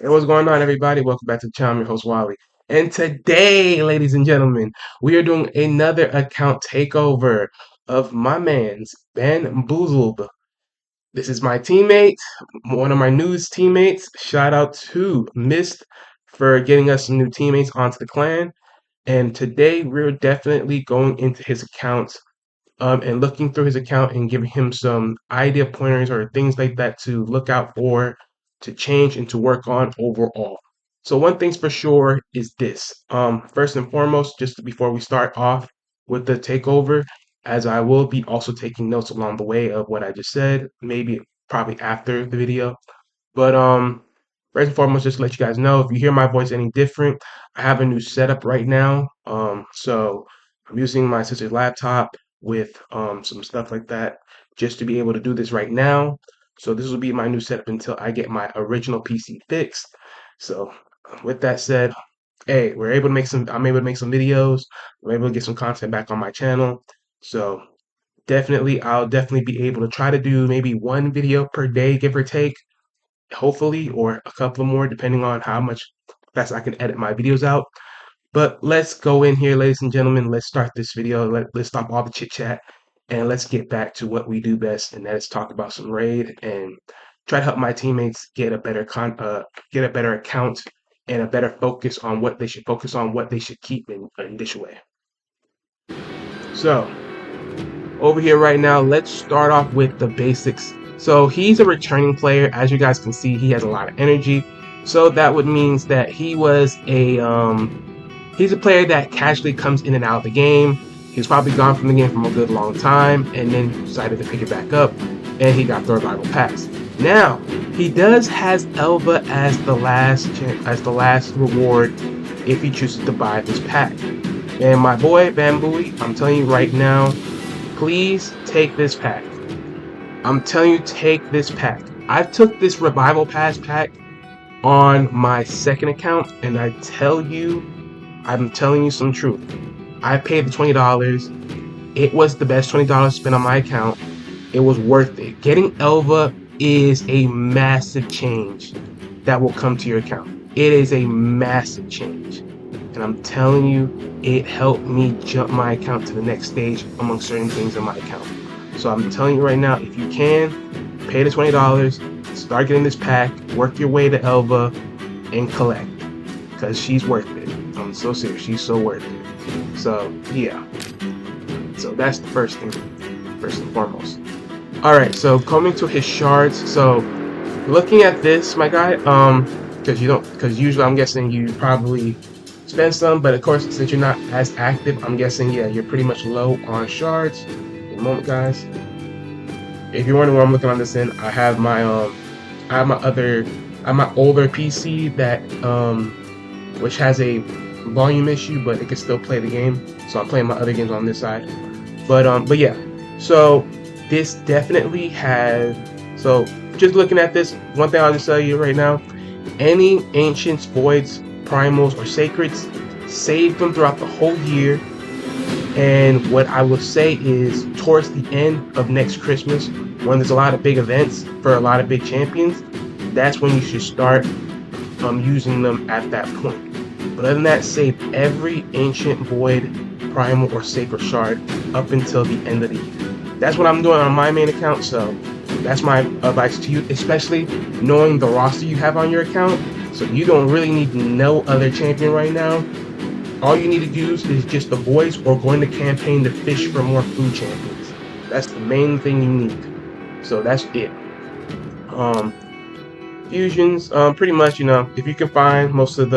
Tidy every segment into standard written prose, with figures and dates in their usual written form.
Hey, what's going on, everybody? Welcome back to the channel. I'm your host, Wally. And today, ladies and gentlemen, we are doing another account takeover of my man's Bamboolzed. This is my teammate, one of my newest teammates. Shout out to Mist for getting us some new teammates onto the clan. And today, we're definitely going into his account and looking through his account and giving him some idea pointers or things like that to look out for, to change and to work on overall. So one thing's for sure is this. First and foremost, just before we start off with the takeover, as I will be also taking notes along the way of what I just said, maybe probably after the video. But first and foremost, just to let you guys know, if you hear my voice any different, I have a new setup right now. So I'm using my sister's laptop with some stuff like that just to be able to do this right now. So this will be my new setup until I get my original PC fixed. So with that said, hey, we're able to make some. I'm able to make some videos. I'm able to get some content back on my channel. So definitely, I'll definitely be able to try to do maybe one video per day, give or take, hopefully, or a couple more, depending on how much fast I can edit my videos out. But let's go in here, ladies and gentlemen. Let's start this video. Let's stop all the chit chat and let's get back to what we do best, and that is talk about some raid and try to help my teammates get a better get a better account and a better focus on what they should focus on, what they should keep in this way. So over here right now, let's start off with the basics. So he's a returning player. As you guys can see, he has a lot of energy. So that would means that he was he's a player that casually comes in and out of the game. He's probably gone from the game from a good long time and then decided to pick it back up, and he got the revival pass. Now he does has Elva as the last reward if he chooses to buy this pack. And my boy Bambooey, I'm telling you right now, please take this pack. I'm telling you, take this pack. I took this revival pass pack on my second account, and I'm telling you some truth. I paid the $20. It was the best $20 spent on my account. It was worth it. Getting Elva is a massive change that will come to your account. It is a massive change. And I'm telling you, it helped me jump my account to the next stage among certain things in my account. So I'm telling you right now, if you can, pay the $20, start getting this pack, work your way to Elva, and collect. Because she's worth it. I'm so serious, she's so worth it. So, yeah. So that's the first thing, first and foremost. Alright, so coming to his shards. So, looking at this, my guy, because usually I'm guessing you probably spend some, but of course, since you're not as active, I'm guessing, yeah, you're pretty much low on shards. In a moment, guys. If you're wondering where I'm looking on this end, I have my older PC that which has a volume issue, but it can still play the game. So I'm playing my other games on this side. But yeah. So this definitely has. So just looking at this, one thing I'll just tell you right now: any ancients, voids, primals, or sacreds, save them throughout the whole year. And what I would say is towards the end of next Christmas, when there's a lot of big events for a lot of big champions, that's when you should start using them at that point. But other than that, save every ancient, void, primal, or sacred shard up until the end of the year. That's what I'm doing on my main account, so that's my advice to you, especially knowing the roster you have on your account. So you don't really need no other champion right now. All you need to use is just the voice or going to campaign to fish for more food champions. That's the main thing you need. So that's it. Fusions, pretty much, if you can find most of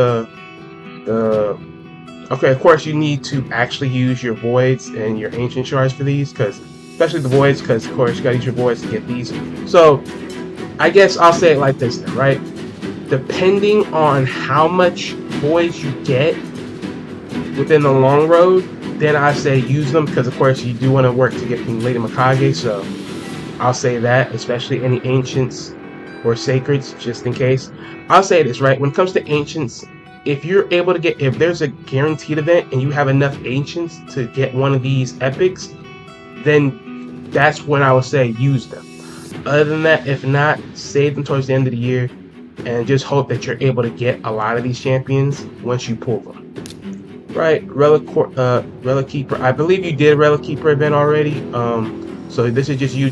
okay, of course you need to actually use your voids and your ancient shards for these, especially the voids, because of course you gotta use your voids to get these. So I guess I'll say it like this then, right? Depending on how much voids you get within the long road, then I say use them, because of course you do want to work to get Lady Mikage. So I'll say that, especially any ancients or sacreds, just in case. I'll say this, right? When it comes to ancients, if you're able to get, if there's a guaranteed event and you have enough ancients to get one of these epics, then that's when I would say use them. Other than that, if not, save them towards the end of the year. and just hope that you're able to get a lot of these champions once you pull them. Right, Relic Keeper. I believe you did Relic Keeper event already. So this is just you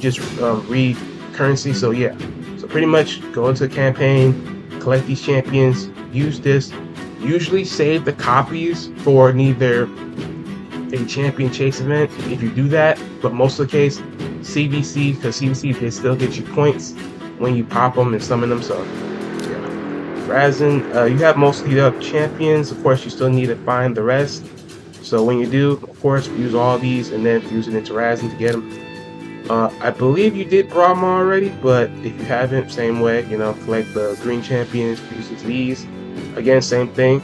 read currency. So yeah, so pretty much go into the campaign, collect these champions, use this. Usually save the copies for neither a champion chase event if you do that, but most of the case CVC, because CVC they still get you points when you pop them and summon them. So yeah. Razin, you have most of the champions. Of course, you still need to find the rest. So when you do, of course, use all these and then fuse it into Razin to get them. I believe you did Brahma already, but if you haven't, same way, you know, collect the green champions, fuse into these. Again, same thing.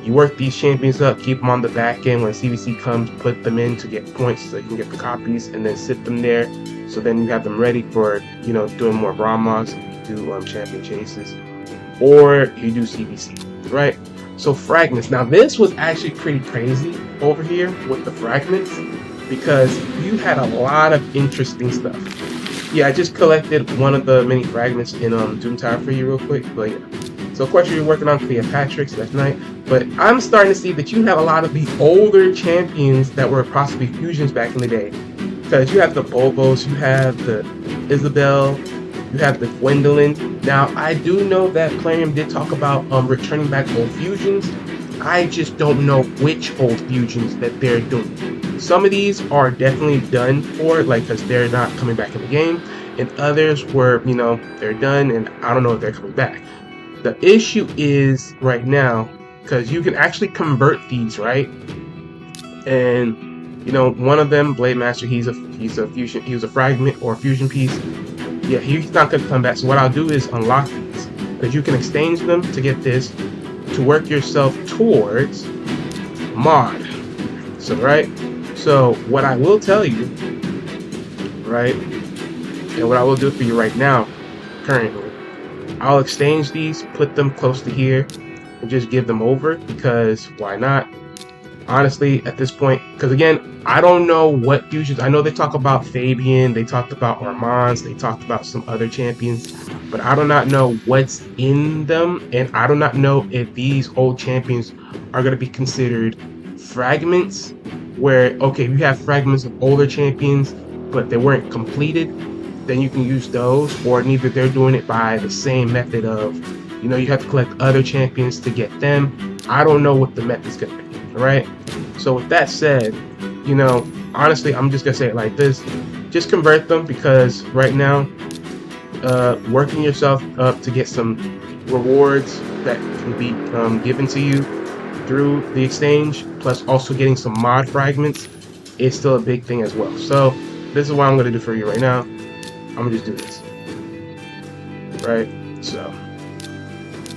You work these champions up, keep them on the back end. When CVC comes, put them in to get points so you can get the copies, and then sit them there. So then you have them ready for, you know, doing more Brahmas, do champion chases, or you do CVC, right? So fragments. Now this was actually pretty crazy over here with the fragments because you had a lot of interesting stuff. Yeah, I just collected one of the mini fragments in Doom Tower for you real quick, but yeah. So of course you're working on Cleopatra, so that's nice. But I'm starting to see that you have a lot of the older champions that were possibly fusions back in the day. Because you have the Bobos, you have the Isabel, you have the Gwendolyn. Now, I do know that Plarium did talk about returning back old fusions. I just don't know which old fusions that they're doing. Some of these are definitely done for, like, because they're not coming back in the game. And others were, you know, they're done and I don't know if they're coming back. The issue is right now, because you can actually convert these, right? And you know, one of them, Blade Master, he's a fusion, he was a fragment or a fusion piece. Yeah, he's not gonna come back. So what I'll do is unlock these, because you can exchange them to get this to work yourself towards mod. So right. So what I will tell you, right, and what I will do for you right now, currently, I'll exchange these, put them close to here, and just give them over, because why not? Honestly, at this point, because again, I don't know what fusions. I know they talk about Fabian, they talked about Armands, they talked about some other champions, but I do not know what's in them, and I do not know if these old champions are going to be considered fragments, where, okay, if you have fragments of older champions, but they weren't completed, then you can use those, or neither they're doing it by the same method of, you know, you have to collect other champions to get them. I don't know what the method's gonna be, right? So with that said, you know, honestly, I'm just gonna say it like this: just convert them, because right now, working yourself up to get some rewards that can be given to you through the exchange, plus also getting some mod fragments, is still a big thing as well. So this is what I'm gonna do for you right now. I'm gonna just do this, right? So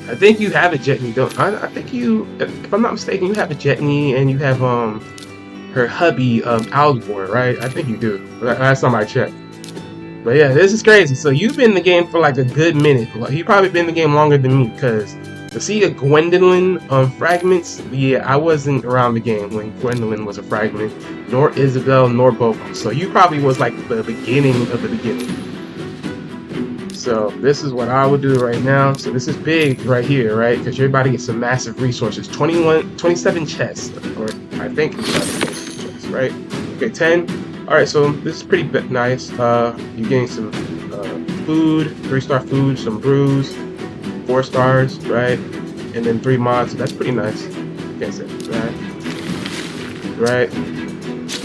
I think you have a Jetney, don't I think you, if I'm not mistaken, you have a Jetney, and you have her hubby Algor, right? I think you do. Last time I checked. But yeah, this is crazy. So you've been in the game for like a good minute. Like, you've probably been in the game longer than me, because to see a Gwendolyn fragments, yeah, I wasn't around the game when Gwendolyn was a fragment, nor Isabel, nor Bobo. So you probably was like the beginning of the beginning. So this is what I would do right now. So this is big right here, right? Because you're about to get some massive resources. 27 chests, or I think 27 chests, right? Okay, 10. All right, so this is pretty nice. You're getting some food, 3-star food, some brews, 4 stars, right? And then 3 mods. So that's pretty nice. Can't say that, right?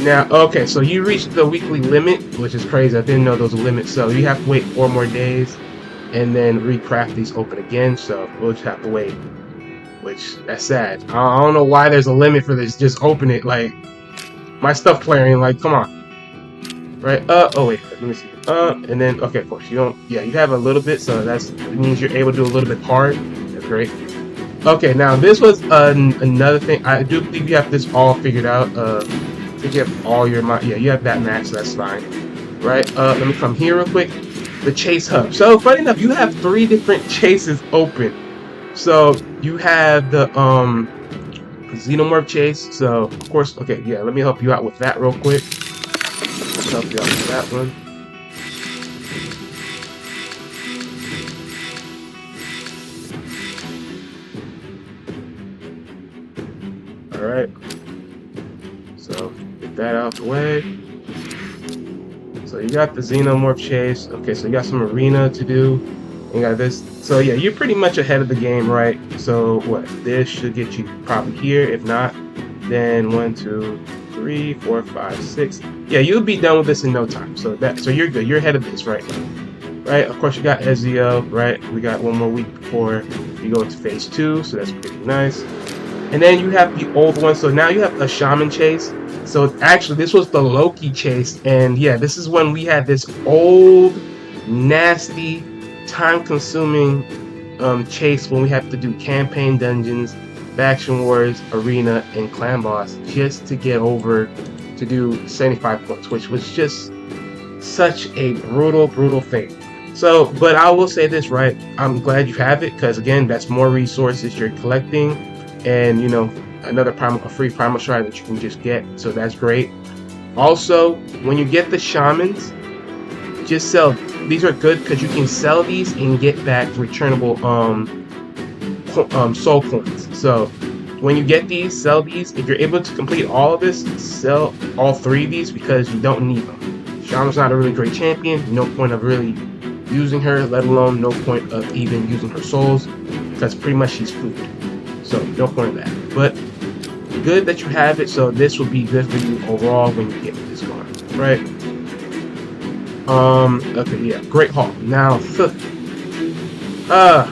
Now, okay, so you reached the weekly limit, which is crazy. I didn't know there was a limit. So you have to wait 4 more days, and then recraft these open again. So we'll just have to wait. Which, that's sad. I don't know why there's a limit for this. Just open it. Like, my stuff clearing. Like, come on. Right? Oh wait, let me see. And then, okay, of course, you don't, yeah, you have a little bit, so that means you're able to do a little bit hard. That's great. Okay, now this was another thing. I do believe you have this all figured out. I think you have all your, yeah, you have that max, so that's fine. Right? Let me come here real quick. The chase hub. So, funny enough, you have 3 different chases open. So, you have the, Xenomorph chase. So, of course, okay, yeah, let me help you out with that real quick. Help you out with that one. Alright. So, get that out the way. So you got the Xenomorph chase. Okay, so you got some arena to do. You got this. So yeah, you're pretty much ahead of the game, right? So what? This should get you probably here. If not, then 1, 2, 3, 4, 5, 6. Yeah, you'll be done with this in no time. So you're good. You're ahead of this right now. Right? Of course you got Ezio, right? We got 1 more week before you go into phase 2, so that's pretty nice. And then you have the old one. So now you have a shaman chase. So actually this was the Loki chase, and yeah, this is when we had this old, nasty, time-consuming chase when we have to do campaign dungeons, faction wars, arena, and clan boss just to get over to do 75 points, which was just such a brutal thing. So, but I will say this, right? I'm glad you have it, because again, that's more resources you're collecting, and you know, another a free primal shrine that you can just get, so that's great. Also, when you get the shamans, just sell. These are good because you can sell these and get back returnable soul coins. So when you get these, sell these. If you're able to complete all of this, sell all 3 of these because you don't need them. Shaman's not a really great champion. No point of really using her, let alone no point of even using her souls, because pretty much she's food. So no point of that. But good that you have it, so this will be good for you overall when you get this going, right? Okay, yeah, great haul. Now,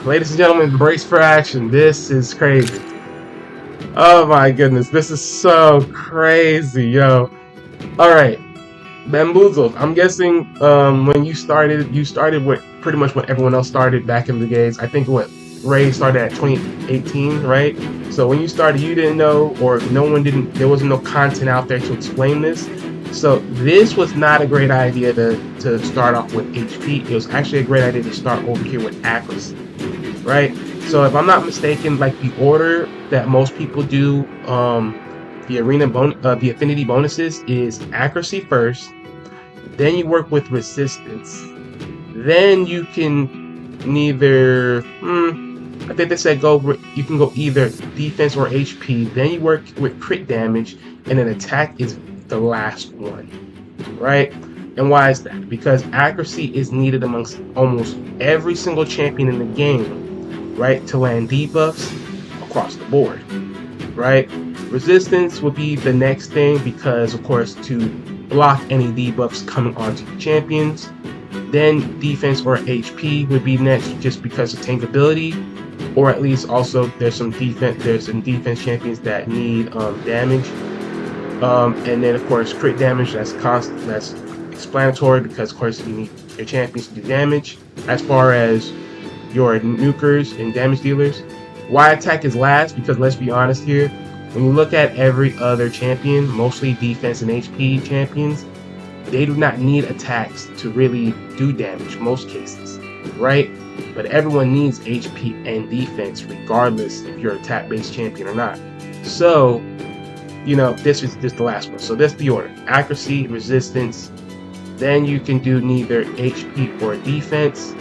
ladies and gentlemen, brace for action. This is crazy. Oh my goodness, this is so crazy, yo. Alright, Bamboolzed. I'm guessing when you started with pretty much when everyone else started back in the days. I think what Ray started at 2018, right? So when you started, you didn't know, or there wasn't no content out there to explain this. So this was not a great idea to start off with HP. It was actually a great idea to start over here with accuracy, right? So if I'm not mistaken, like the order that most people do the affinity bonuses is accuracy first, then you work with resistance, then you can neither I think they said you can go either defense or HP, then you work with crit damage, and then attack is the last one, right? And why is that? Because accuracy is needed amongst almost every single champion in the game, right, to land debuffs across the board, right? Resistance would be the next thing because, of course, to block any debuffs coming onto the champions. Then defense or HP would be next, just because of tankability, or at least also there's some defense champions that need damage. And then of course crit damage, that's explanatory because of course you need your champions to do damage. As far as your nukers and damage dealers, why attack is last, because let's be honest here, when you look at every other champion, mostly defense and HP champions, they do not need attacks to really do damage most cases, right? But everyone needs HP and defense regardless if you're an attack-based champion or not. So you know, this is just the last one. So that's the order: accuracy, resistance. Then you can do neither HP or defense,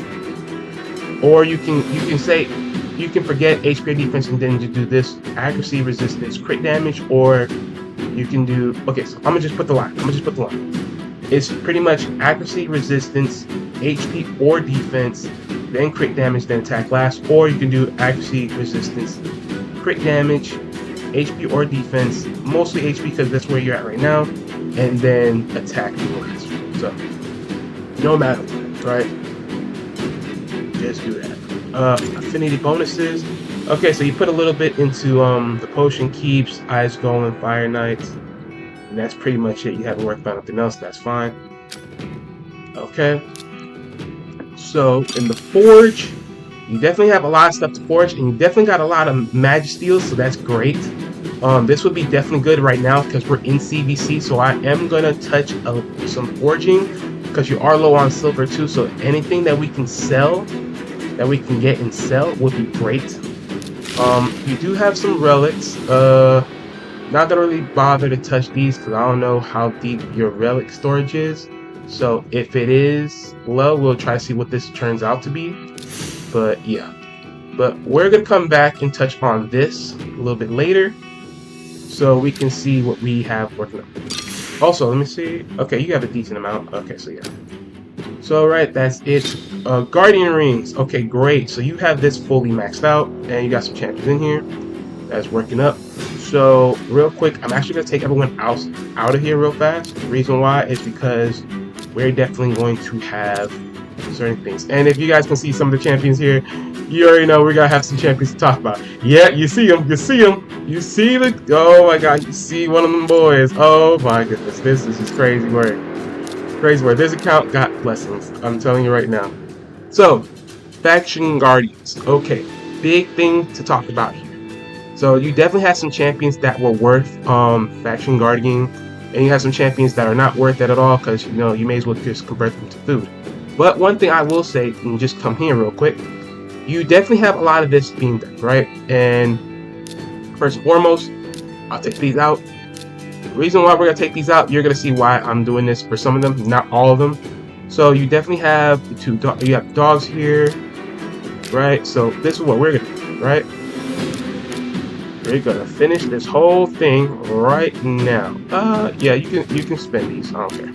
or you can forget HP or defense and then you do this: accuracy, resistance, crit damage, or you can do. Okay, so I'm gonna just put the line. It's pretty much accuracy, resistance, HP or defense, then crit damage, then attack last, or you can do accuracy, resistance, crit damage, HP or defense, mostly HP because that's where you're at right now, and then attack last. So no matter what, right? Just do that. Affinity bonuses. Okay, so you put a little bit into the potion keeps, Ice Golem, Fire Knights, and that's pretty much it. You haven't worked on anything else, that's fine. Okay. So in the forge, you definitely have a lot of stuff to forge, and you definitely got a lot of magic steals, so that's great. This would be definitely good right now because we're in CVC, so I am gonna touch some forging because you are low on silver too. So anything that we can sell, that we can get and sell, would be great. You do have some relics. Not gonna really bother to touch these because I don't know how deep your relic storage is. So if it is low, we'll try to see what this turns out to be. But yeah, but we're gonna come back and touch on this a little bit later. so we can see what we have working up. Also, let me see. Okay, you have a decent amount. Okay, so yeah. So right, that's it. Guardian rings. Okay, great. So you have this fully maxed out, and you got some champions in here. That's working up. So real quick, I'm actually gonna take everyone out of here real fast. The reason why is because we're definitely going to have certain things. And if you guys can see some of the champions here, you already know we're gonna have some champions to talk about. Yeah, you see them. You see them. You see the. Oh my God! You see one of them boys. Oh my goodness! This is just crazy work. Crazy work. This account got blessings. I'm telling you right now. So, faction guardians. Okay, big thing to talk about here. So you definitely have some champions that were worth faction guarding, and you have some champions that are not worth it at all because you know you may as well just convert them to food. But one thing I will say, and just come here real quick, you definitely have a lot of this being done, right? And first and foremost, I'll take these out. The reason why we're gonna take these out, you're gonna see why I'm doing this for some of them, not all of them. So you definitely have the two. You have dogs here, right? So this is what we're gonna do, right? We're gonna finish this whole thing right now. Yeah, you can spend these. I don't care.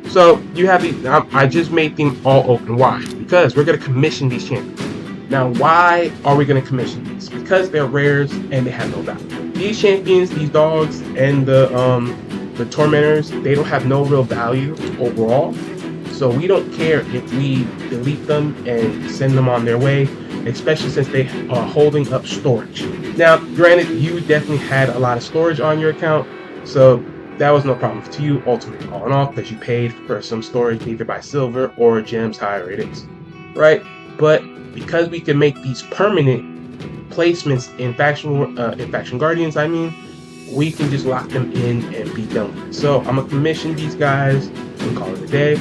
So you have these. I just made them all open. Why? Because we're gonna commission these champions. Now, why are we gonna commission these? Because they're rares and they have no value. These champions, these dogs, and the tormentors, they don't have no real value overall. So we don't care if we delete them and send them on their way, especially since they are holding up storage. Now, granted, you definitely had a lot of storage on your account, so that was no problem to you ultimately, all in all, because you paid for some storage either by silver or gems, however it is, right? But because we can make these permanent placements in faction guardians, we can just lock them in and be done with it. So I'm gonna commission these guys and call it a day.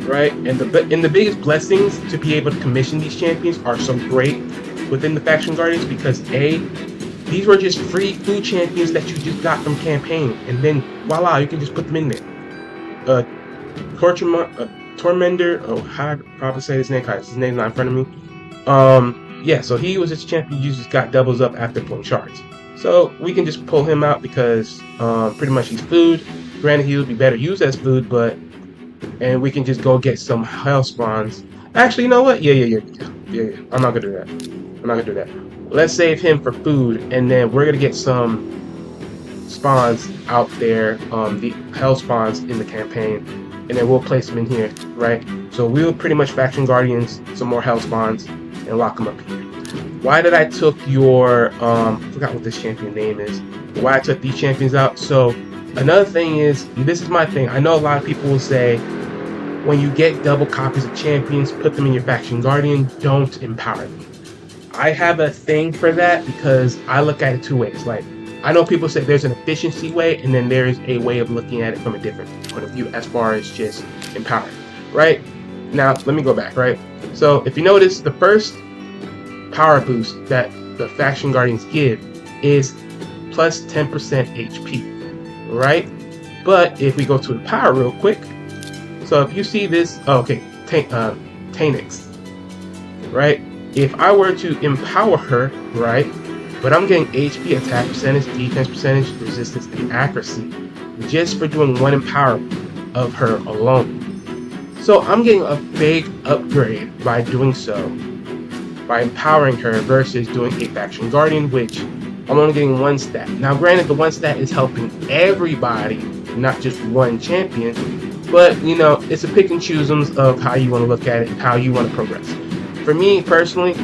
Right, and the biggest blessings to be able to commission these champions are so great within the faction guardians because these were just free food champions that you just got from campaign, and then voila, you can just put them in there. Tormentor. Oh, how I probably say his name? Cause his name's not in front of me. Yeah, so he was this champion. You just got doubles up after pulling shards. So we can just pull him out because pretty much he's food. Granted, he would be better used as food, but. And we can just go get some hell spawns. Actually, you know what? Yeah. I'm not gonna do that. Let's save him for food, and then we're gonna get some spawns out there, the hell spawns in the campaign, and then we'll place them in here, right? So we'll pretty much faction guardians some more hell spawns and lock them up here. Why did I took your I forgot what this champion name is. Why I took these champions out? So another thing is, this is my thing. I know a lot of people will say, when you get double copies of champions, put them in your faction guardian, don't empower them. I have a thing for that because I look at it two ways. Like, I know people say there's an efficiency way, and then there's a way of looking at it from a different point of view as far as just empowering, right? Now, let me go back, right? So, if you notice, the first power boost that the faction guardians give is plus 10% HP, right? But if we go to the power real quick, so if you see this, Tanix, right? If I were to empower her, right, but I'm getting HP, attack percentage, defense percentage, resistance, and accuracy just for doing one empowerment of her alone. So I'm getting a big upgrade by doing so, by empowering her versus doing a faction guardian, which I'm only getting one stat. Now granted, the one stat is helping everybody, not just one champion, but you know, it's a pick and choosums of how you want to look at it and how you want to progress. For me personally,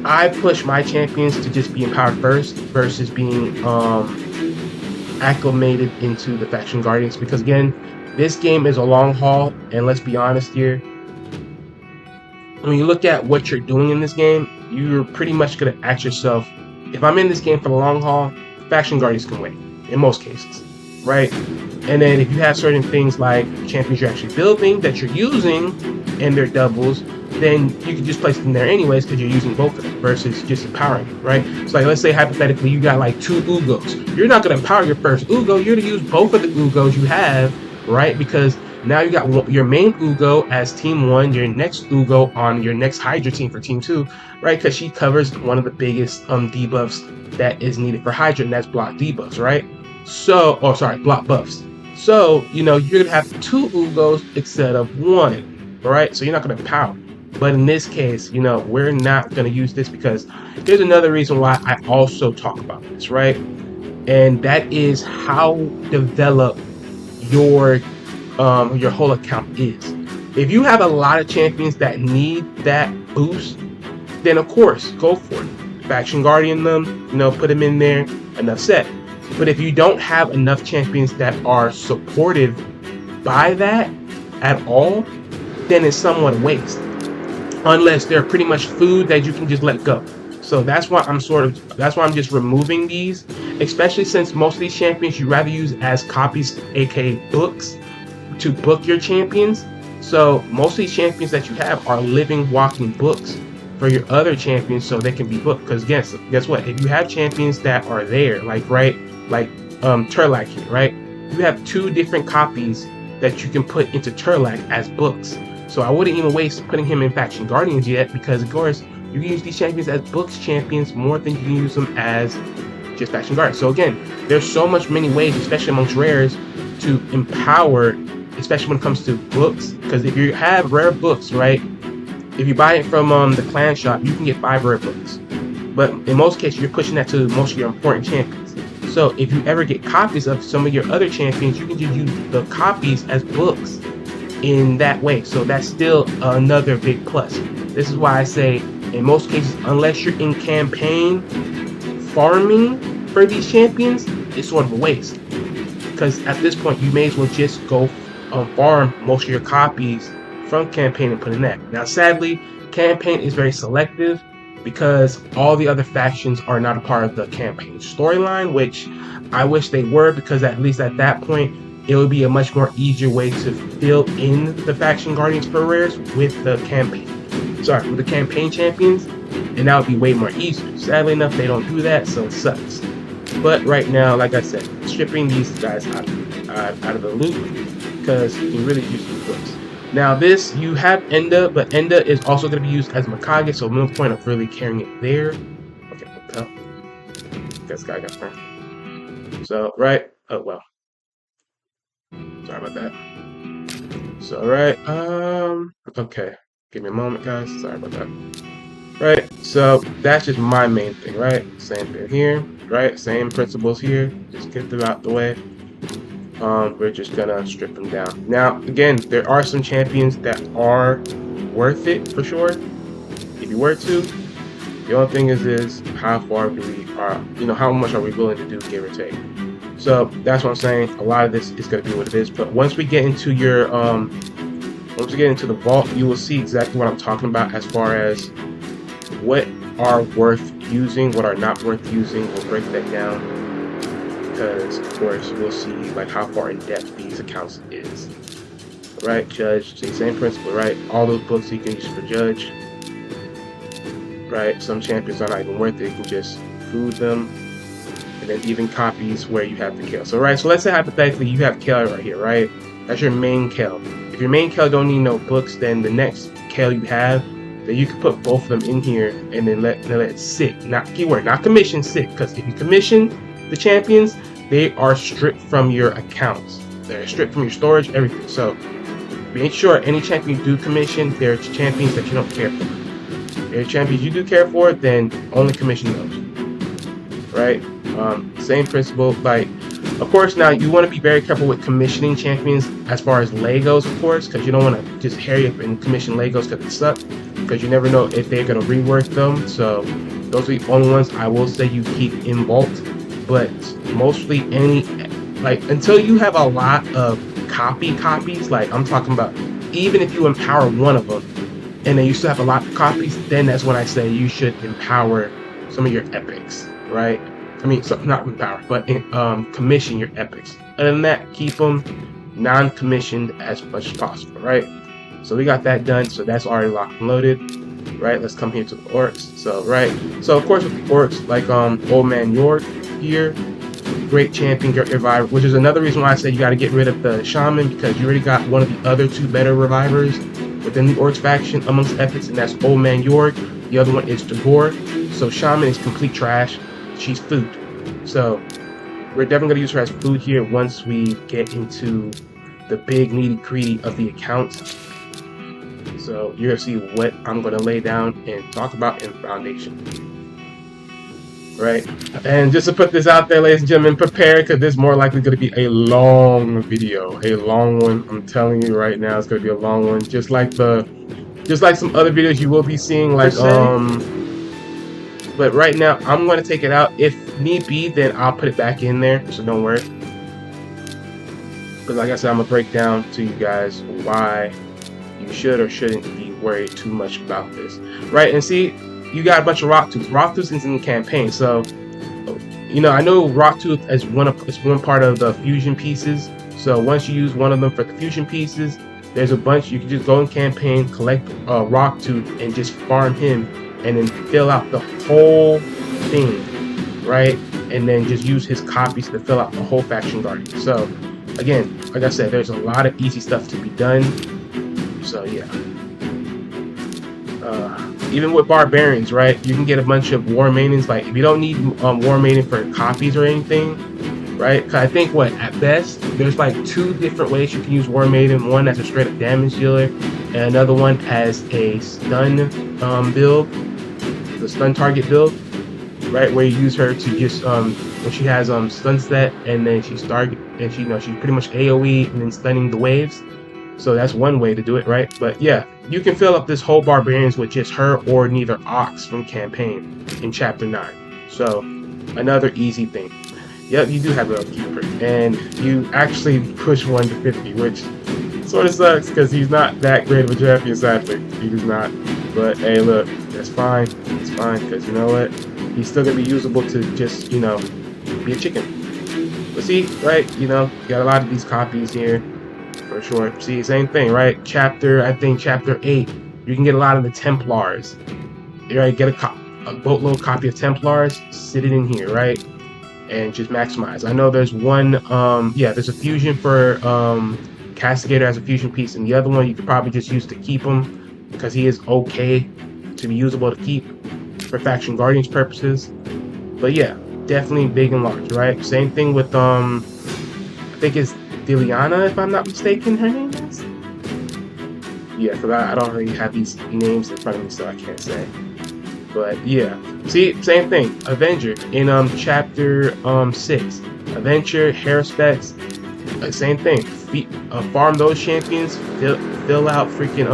I push my champions to just be empowered first versus being acclimated into the faction guardians, because again, this game is a long haul, and let's be honest here, when you look at what you're doing in this game, you're pretty much going to ask yourself, if I'm in this game for the long haul, faction guardians can win in most cases, right? And then if you have certain things like champions you're actually building that you're using and they're doubles, then you can just place them there anyways because you're using both of them versus just empowering them, right? So like, let's say hypothetically you got like 2 Ugos. You're not going to empower your first Ugo, you're going to use both of the Ugos you have, right? Because Now you got your main Ugo as team 1, your next Ugo on your next Hydra team for team 2, right? Because she covers one of the biggest debuffs that is needed for Hydra, and that's block debuffs, right? So, oh sorry, block buffs. So, you know, you're gonna have 2 Ugos instead of 1, right? So you're not gonna power. But in this case, you know, we're not gonna use this because here's another reason why I also talk about this, right? And that is how developed your whole account is. If you have a lot of champions that need that boost, then of course go for it. Faction Guardian them, you know, put them in there, enough said. But if you don't have enough champions that are supported by that at all, then it's somewhat a waste. Unless they're pretty much food that you can just let go. So that's why I'm just removing these, especially since most of these champions you rather use as copies, aka books, to book your champions. So most of these champions that you have are living, walking books for your other champions, so they can be booked. Because guess what? If you have champions that are there, like Turlac here, right? You have 2 different copies that you can put into Turlac as books. So I wouldn't even waste putting him in Faction Guardians yet, because of course you can use these champions as books champions more than you can use them as just Faction Guardians. So again, there's so many ways, especially amongst rares, to empower, especially when it comes to books. Because if you have rare books, right, if you buy it from the clan shop, you can get 5 rare books. But in most cases, you're pushing that to most of your important champions. So if you ever get copies of some of your other champions, you can just use the copies as books in that way. So that's still another big plus. This is why I say, in most cases, unless you're in campaign farming for these champions, it's sort of a waste. Because at this point, you may as well just go farm most of your copies from campaign and put in that. Now, sadly, campaign is very selective because all the other factions are not a part of the campaign storyline, which I wish they were, because at least at that point, it would be a much more easier way to fill in the Faction Guardians for rares with the campaign. With the campaign champions, and that would be way more easier. Sadly enough, they don't do that, so it sucks. But right now, like I said, stripping these guys out of the loop, because you can really use these books. Now this, you have Enda, but Enda is also going to be used as Mikage, so no point of really carrying it there. Okay, what the hell? This guy got burned. So, right, oh well. Sorry about that. So, right, okay. Give me a moment, guys. Sorry about that. Right, so that's just my main thing, right? Same thing here, right? Same principles here. Just get them out the way. We're just gonna strip them down. Now, again, there are some champions that are worth it for sure. If you were to, the only thing is how far do we are, you know, how much are we willing to do, give or take. So that's what I'm saying. A lot of this is gonna be what it is. But once we get into your once we get into the vault, you will see exactly what I'm talking about as far as what are worth using, what are not worth using. We'll break that down. Because of course we'll see like how far in depth these accounts is. Right, Judge, same principle, right? All those books you can use for Judge. Right, some champions are not even worth it, you can just food them. And then even copies where you have the Kale. So right, so let's say hypothetically you have Kale right here, right? That's your main Kale. If your main Kale don't need no books, then the next Kale you have, then you can put both of them in here and then let it sit. Not keyword, not commission, sit. Because if you commission the champions, they are stripped from your accounts. They're stripped from your storage, everything. So make sure any champion you do commission, they're champions that you don't care for. If they're champions you do care for, then only commission those. Right? Same principle. Like, of course, now you want to be very careful with commissioning champions as far as Legos, of course, because you don't want to just hurry up and commission Legos because it sucks. Because you never know if they're going to rework them. So those are the only ones I will say you keep in vault. But mostly until you have a lot of copies, like I'm talking about, even if you empower one of them and then you still have a lot of copies, then that's when I say you should empower some of your epics, right? I mean, so not empower, but commission your epics. Other than that, keep them non-commissioned as much as possible, right? So we got that done, so that's already locked and loaded. Right, let's come here to the orcs. So right, so of course with the orcs, like Old Man York here, great champion get reviver, which is another reason why I said you got to get rid of the shaman, because you already got one of the other two better revivers within the orcs faction amongst epics, and that's Old Man York. The other one is Tagore. So shaman is complete trash. She's food. So we're definitely going to use her as food here once we get into the big nitty-gritty of the accounts. So you're going to see what I'm going to lay down and talk about in Foundation. Right? And just to put this out there, ladies and gentlemen, prepare, because this is more likely going to be a long video. A long one. I'm telling you right now, it's going to be a long one. Just like some other videos you will be seeing, like, but right now, I'm going to take it out. If need be, then I'll put it back in there, so don't worry. But like I said, I'm going to break down to you guys why you should or shouldn't be worried too much about this. Right, and see, you got a bunch of Rocktooth. Rocktooth is in the campaign, so, you know, I know Rocktooth is one part of the fusion pieces. So once you use one of them for the fusion pieces, there's a bunch. You can just go in campaign, collect Rocktooth, and just farm him, and then fill out the whole thing, right? And then just use his copies to fill out the whole faction guardian. So again, like I said, there's a lot of easy stuff to be done. So yeah, even with barbarians, right? You can get a bunch of war maidens. Like, if you don't need war maiden for copies or anything, right? Because I think at best there's like 2 different ways you can use war maiden. One as a straight up damage dealer, and another one as a stun build, the stun target build, right? Where you use her to just when she has stun set, and then she's she pretty much AoE and then stunning the waves. So that's one way to do it, right? But yeah, you can fill up this whole barbarians with just her or neither ox from campaign in chapter 9. So another easy thing. Yep, you do have a keeper, and you actually push 1 to 50, which sort of sucks because he's not that great of a champion, sadly. He does not. But hey, look, that's fine. It's fine, because you know what? He's still gonna be usable to just, you know, be a chicken. But see, right? You know, you got a lot of these copies here, for sure. See, same thing, right? I think chapter 8, you can get a lot of the Templars. Right? Get a boatload copy of Templars, sit it in here, right? And just maximize. I know there's one, there's a fusion for Castigator as a fusion piece, and the other one you could probably just use to keep him, because he is okay to be usable to keep for faction guardians purposes. But yeah, definitely big and large, right? Same thing with I think it's Diliana, if I'm not mistaken, her name is. Yeah, because I don't really have these names in front of me, so I can't say. But yeah, see, same thing. Avenger in chapter 6. Avenger, hair specs, same thing. Farm those champions. Fill out freaking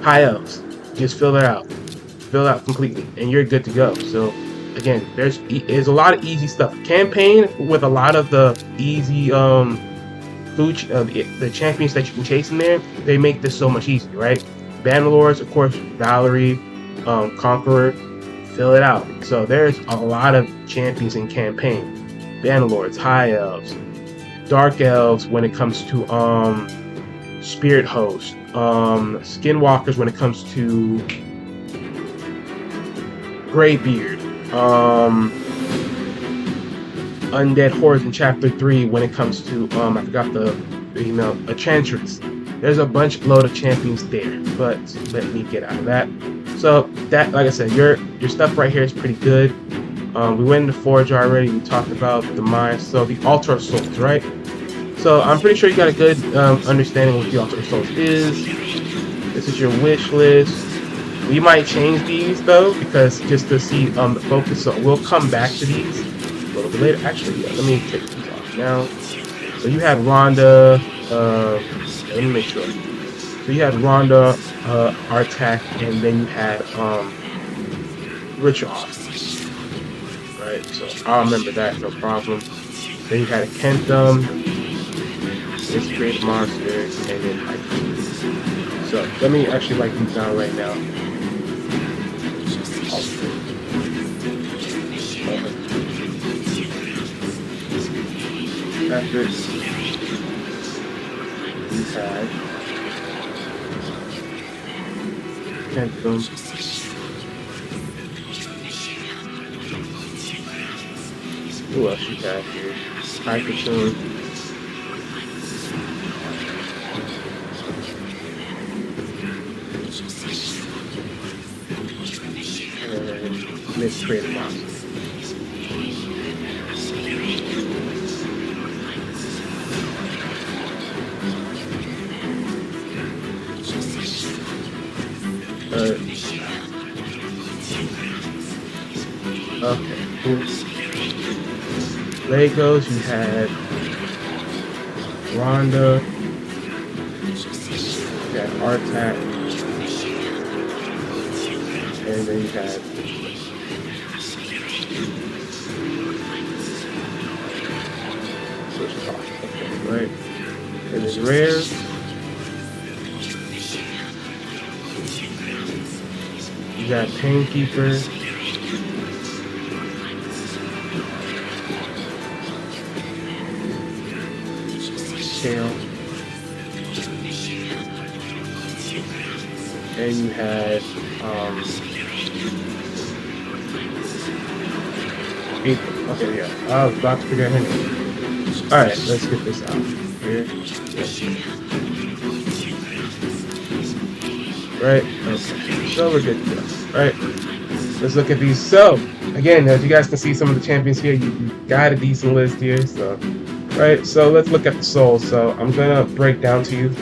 high elves. Just fill it out. Fill out completely, and you're good to go. So again, there's a lot of easy stuff. Campaign with a lot of the easy the champions that you can chase in there. They make this so much easier, right? Bannerlords, of course, Valerie, Conqueror, fill it out. So there's a lot of champions in campaign. Bannerlords, High Elves, Dark Elves when it comes to Spirit Host, Skinwalkers when it comes to Greybeard, Undead Hordes in chapter 3 when it comes to I forgot Enchantress. There's a load of champions there, but let me get out of that. So that, like I said, your stuff right here is pretty good. We went into Forge already. We talked about the mines. So the Altar of Souls, right? So I'm pretty sure you got a good understanding of what the Altar of Souls is. This is your wish list. We might change these though, because just to see the focus. So we'll come back to these a little bit later. Actually, yeah, let me take these off now. So you had Rhonda. Let me make sure. So you had Rhonda, Artak, and then you had Richard. Right, so I'll remember that, no problem. Then you had a Kentham, this Great Monster, and then Hiker. So let me actually write these down right now. After we had Kentham. Who else you got here? Hypertune. Let's create a monster. Okay, cool. Legos, you had Rhonda, you had Artak, and then you had okay, right? And then rare. You got Painkeeper. Tail. And you had April. Okay, yeah. I was about to figure out her name. Alright, let's get this out here. Right? Okay. So we're good to go. Right? Let's look at these. So, again, as you guys can see, some of the champions here, you got a decent list here. So, right? So, let's look at the souls. So, I'm going to break down to you.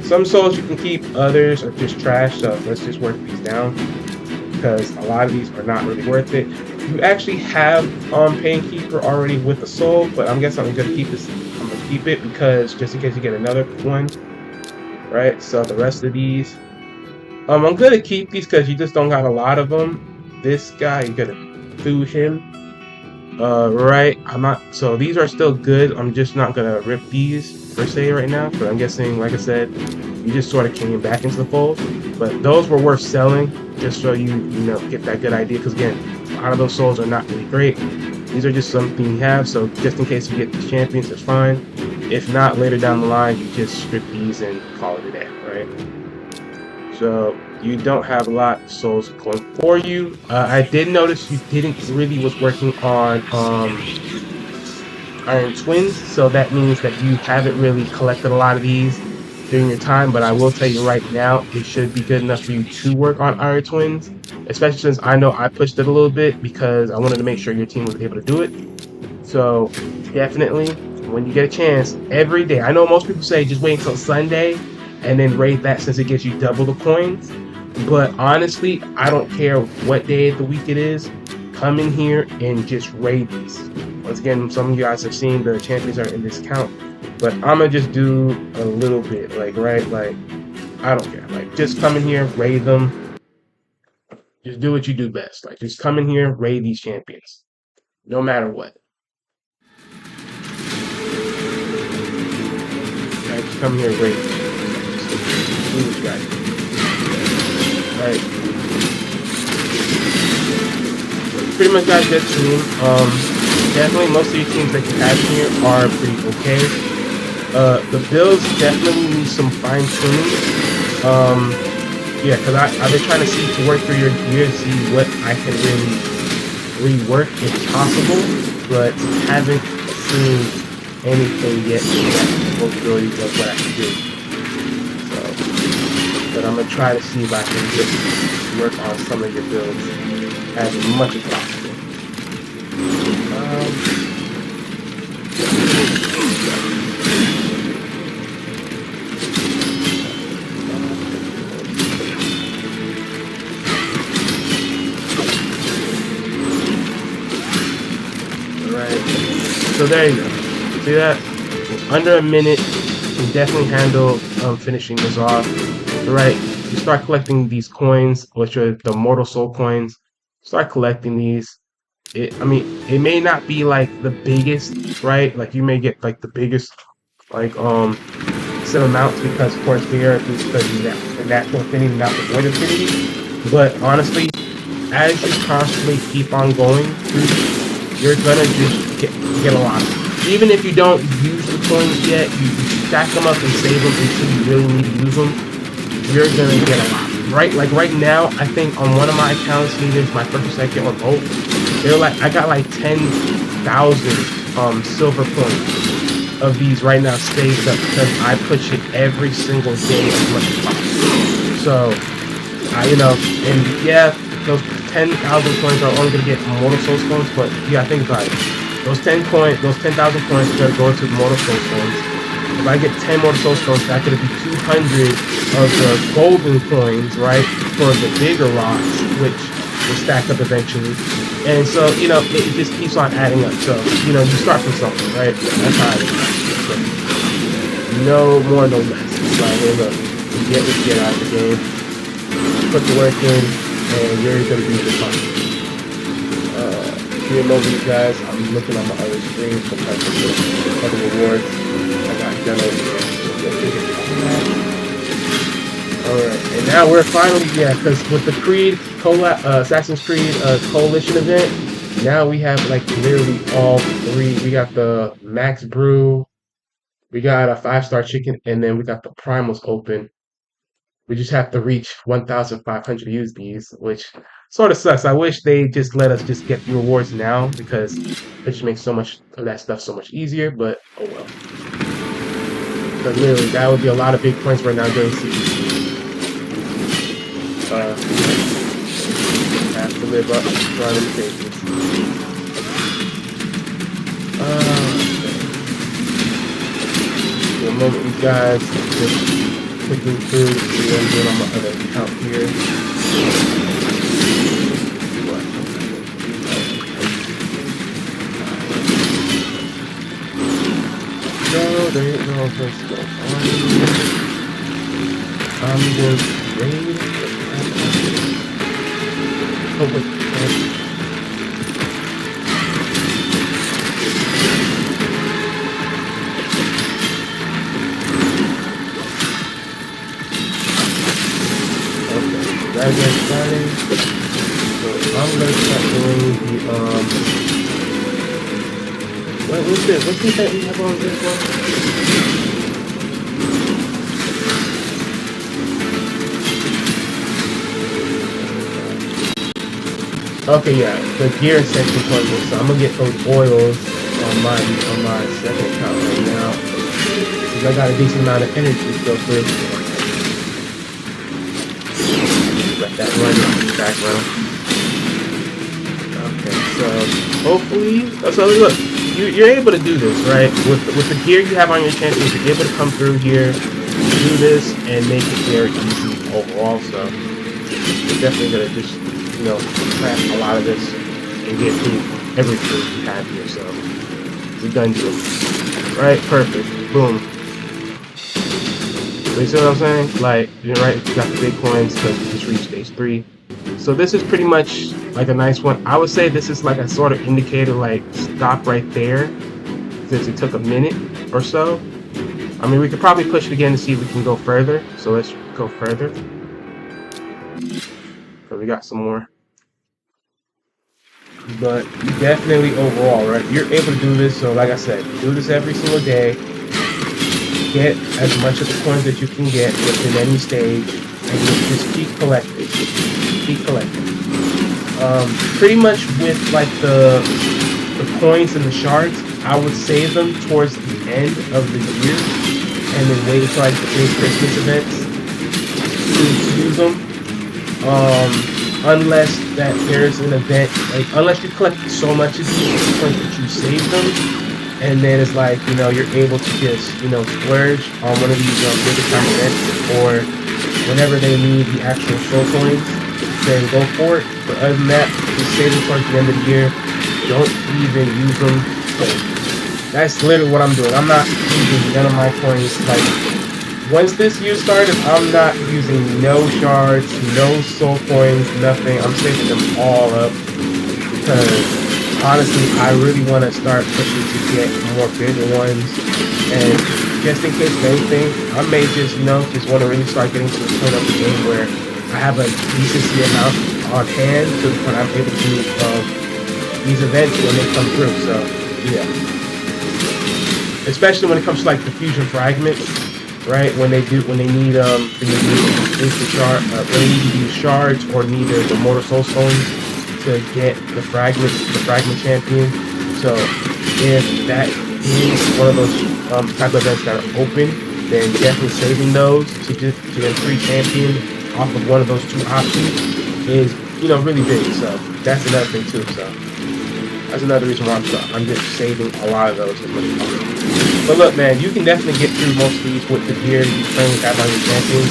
Some souls you can keep, others are just trash. So, let's just work these down, because a lot of these are not really worth it. You actually have Painkeeper already with a soul, but I'm guessing I'm gonna keep this. I'm gonna keep it because just in case you get another one, right? So the rest of these, I'm gonna keep these because you just don't got a lot of them. This guy, you're gonna do him, right? I'm not. So these are still good. I'm just not gonna rip these per se right now. But I'm guessing, like I said, you just sort of came back into the fold. But those were worth selling, just so you know get that good idea. Because again, a lot of those souls are not really great. These are just something you have, so just in case you get these champions, it's fine. If not, later down the line, you just strip these and call it a day, right? So you don't have a lot of souls going for you. I did notice you didn't really was working on Iron Twins, so that means that you haven't really collected a lot of these during your time, but I will tell you right now, it should be good enough for you to work on Iron Twins, especially since I know I pushed it a little bit because I wanted to make sure your team was able to do it. So definitely, when you get a chance, every day. I know most people say just wait until Sunday and then raid that since it gives you double the coins, but honestly, I don't care what day of the week it is. Come in here and just raid these. Once again, some of you guys have seen the champions are in this count. But I'm gonna just do a little bit, like, right? Like, I don't care. Like, just come in here, raid them. Just do what you do best. Like, just come in here, raid these champions. No matter what. Right? Just come here, raid these champions. Do what you gotta do. Right? Pretty much got a good team. Definitely most of your teams that you have here are pretty okay. The builds definitely need some fine tuning. Yeah, because I've been trying to work through your gear to see what I can really rework if possible, but haven't seen anything yet that fulfills what I can do. So, but I'm gonna try to see if I can just work on some of your builds as much as possible. So there you go. See that? Under a minute, you can definitely handle finishing this off. Right? You start collecting these coins, which are the Mortal Soul coins. Start collecting these. I mean, it may not be like the biggest, right? Like you may get like the biggest, like set amounts because of course they are because the natural affinity, not the void affinity. But honestly, as you constantly keep on going through, you're gonna just get a lot of them. Even if you don't use the coins yet, you stack them up and save them until you really need to use them. You're gonna get a lot. right now, I think on one of my accounts, either my first or second or both, they're like I got like 10,000 silver coins of these right now saved up because I push it every single day as much as possible. So and yeah, those 10,000 coins are only gonna get Mortal Soul coins, but yeah, think about it. Those 10,000 coins are gonna go into Mortal Soul coins. If I get 10 Mortal Soul coins, that's gonna be 200 of the golden coins, right, for the bigger rocks, which will stack up eventually. And so, it just keeps on adding up. So, you start from something, right? That's how it is. So, no more, no less. Like, hey, look, you get what you get out of the game. Put the work in, and you're gonna be just fine. Here, you guys, I'm looking on my other screen for other rewards. I got demos. Alright, and now we're finally, because with the Assassin's Creed Coalition event, now we have like literally all three. We got the Max Brew, we got a 5-star chicken, and then we got the Primals open. We just have to reach 1,500 to use these, which sort of sucks. I wish they just let us just get the rewards now because it just makes so much of that stuff so much easier, but oh well. But literally, that would be a lot of big points right now during season. Have to live up to the limitations. For a moment, you guys, just clicking through to see what I'm doing on my other account here. No, there ain't no place to go. I'm going to raid. Oh, wait. That gets started. So I'm gonna start doing the what's this? What's this that we have on this one? Okay, yeah, the gear section puzzle. So I'm gonna get those oils on my second account right now. Because I got a decent amount of energy to go through. Let that run in the background. Okay, so hopefully, so look, you're able to do this, right? With the gear you have on your champions, you're able to come through here, do this, and make it very easy overall. So you're definitely gonna just craft a lot of this and get through everything you have here. So we're done doing it. Right, perfect. Boom. You see what I'm saying? Like, you're right, you got the big coins because we just reached stage 3. So this is pretty much like a nice one. I would say this is like a sort of indicator, like stop right there, since it took a minute or so. I mean, we could probably push it again to see if we can go further. So let's go further. So we got some more. But definitely overall, right? You're able to do this. So like I said, do this every single day. Get as much of the coins that you can get within any stage, and you just keep collecting. Keep collecting. Pretty much with like the coins and the shards, I would save them towards the end of the year, and then wait until like the big Christmas events to use them. Unless that there's an event, like unless you collect so much of these coins that you save them. And then it's like, you're able to just, splurge on one of these bigger time events, or whenever they need the actual soul coins, then go for it. But other than that, just save them towards the end of the year. Don't even use them. So that's literally what I'm doing. I'm not using none of my coins. Like, once this year started, I'm not using no shards, no soul coins, nothing. I'm saving them all up because honestly, I really want to start pushing to get more bigger ones, and just in case of anything, I may just, just want to really start getting to the point of the game where I have a decency amount on hand to when I'm able to do these events when they come through. So, yeah. Especially when it comes to like the fusion fragments, right? When they need when you need instant shard, when they need to use shards or need the mortal soul stones to get the fragment champion. So if that is one of those type of events that are open, then definitely saving those to get a free champion off of one of those two options is, you know, really big. So that's another thing too. So that's another reason why I'm just saving a lot of those as much as possible. But look, man, you can definitely get through most of these with the gear you currently have on your champions.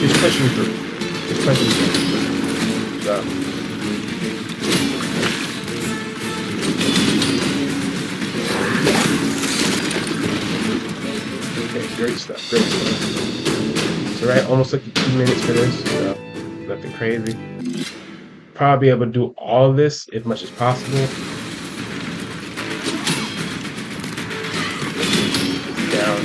Just pushing through. Just pushing through. So. Okay, great stuff, great stuff. So right, almost like 2 minutes for this, so nothing crazy. Probably be able to do all of this as much as possible. Down.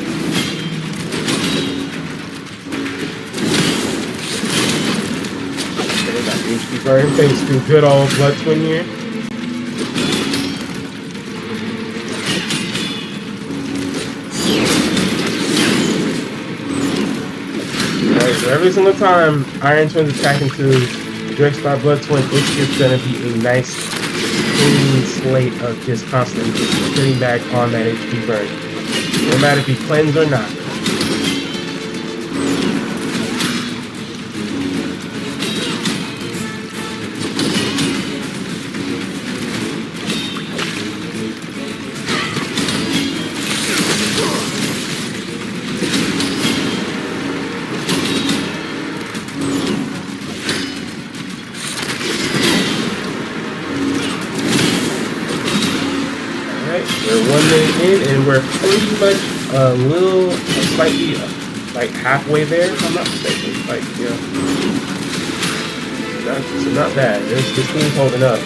Okay, got the HP burn thanks to good old Blood Twin here. Alright, so every single time Iron Twin's attack into Star Blood Twin, it's just gonna be a nice clean slate of just constantly just putting back on that HP burn. No matter if he cleanses or not. We're 1 minute in, and we're pretty much slightly, like halfway there, if I'm not mistaken. Like, yeah. So not bad. This team's holding up.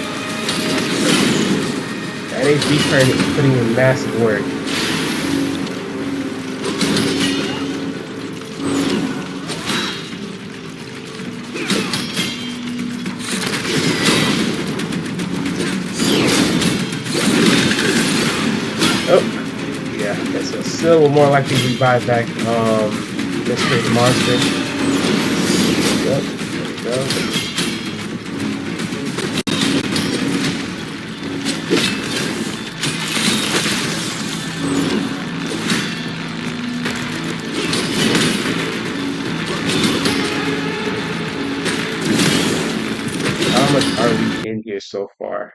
That HP turn is putting in massive work. Oh, yeah, that's a still more likely to revive back this crazy monster. Yep, there we go. How much are we in here so far?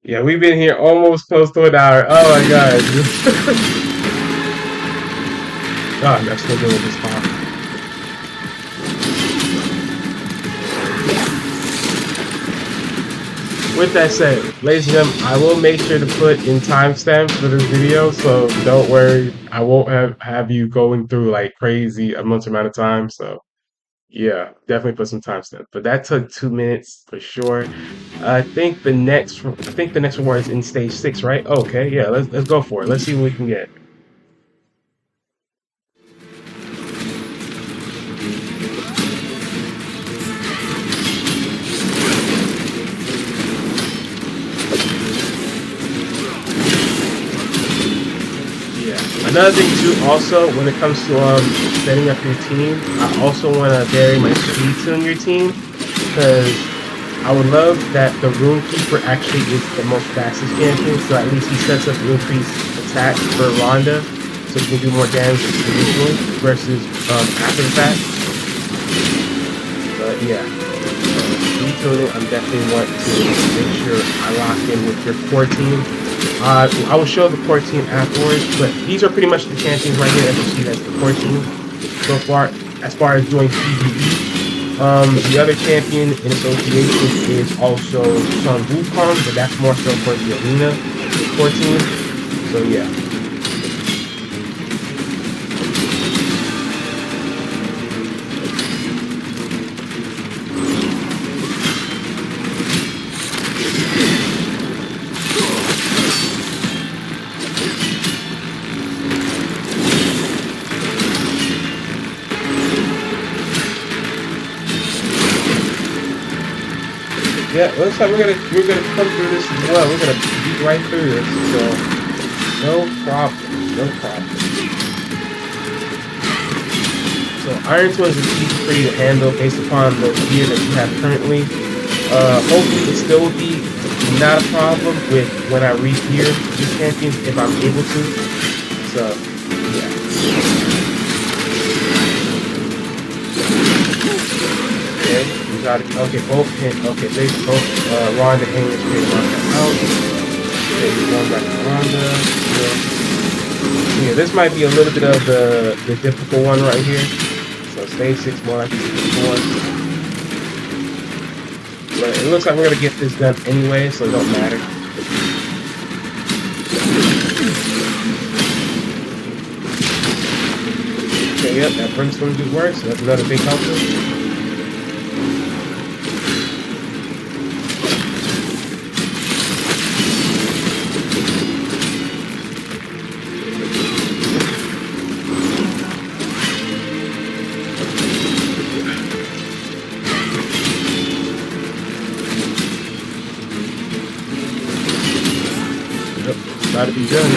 Yeah, we've been here almost close to an hour. Oh my god. God, I'm still doing this far. With that said, ladies and gentlemen, I will make sure to put in timestamps for this video, so don't worry. I won't have you going through like crazy a month's amount of time, so yeah, definitely put some timestamps. But that took 2 minutes for sure. I think the next reward is in stage 6, right? Okay, yeah, let's go for it. Let's see what we can get. Another thing too, also, when it comes to setting up your team, I also want to vary my speed tune your team, because I would love that the Rune Keeper actually is the most fastest champion, so at least he sets up the increased attack for Rhonda, so he can do more damage initially versus after the fact. But yeah, speed tuning, I'm definitely want to make sure I lock in with your core team. I will show the core team afterwards, but these are pretty much the champions right here. As you see, that's the core team so far. As far as doing PvE, the other champion in association is also Sun Wukong, but that's more so for the arena core team. So yeah. Yeah, looks like we're gonna come through this as well. We're gonna beat right through this, so no problem, no problem. So Iron Twins is easy for you to handle based upon the gear that you have currently. Hopefully it still will be not a problem with when I re-gear these champions if I'm able to. So yeah. Okay, we got it. Okay, both they both Ronda and Hangman straight out. Okay, we're going back to Ronda. Yeah, this might be a little bit of the difficult one right here. So stage 6 more like the difficult one. But it looks like we're gonna get this done anyway, so it don't matter. Okay, yep, that brimstone just works, so that's another big helper. Gotta be done.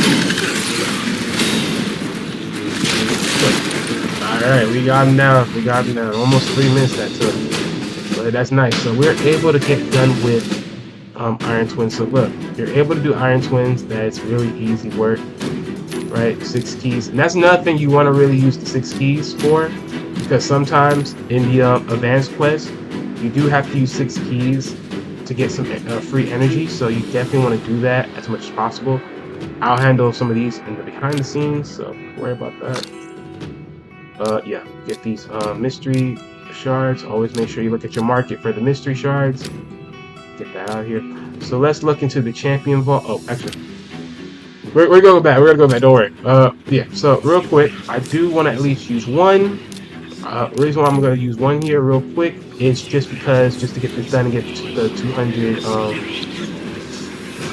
Alright, we got him down. We got him down. Almost 3 minutes that took. But that's nice. So we're able to get done with Iron Twins. So look, you're able to do Iron Twins. That's really easy work. Right? 6 keys. And that's another thing you want to really use the 6 keys for. Because sometimes in the advanced quest, you do have to use 6 keys to get some free energy. So you definitely want to do that as much as possible. I'll handle some of these in the behind the scenes, so don't worry about that. Yeah, get these mystery shards. Always make sure you look at your market for the mystery shards. Get that out here. So let's look into the champion vault. Oh, actually, we're going back. We're gonna go back. Don't worry. Yeah. So real quick, I do want to at least use one. The reason why I'm gonna use one here real quick is just because just to get this done and get the 200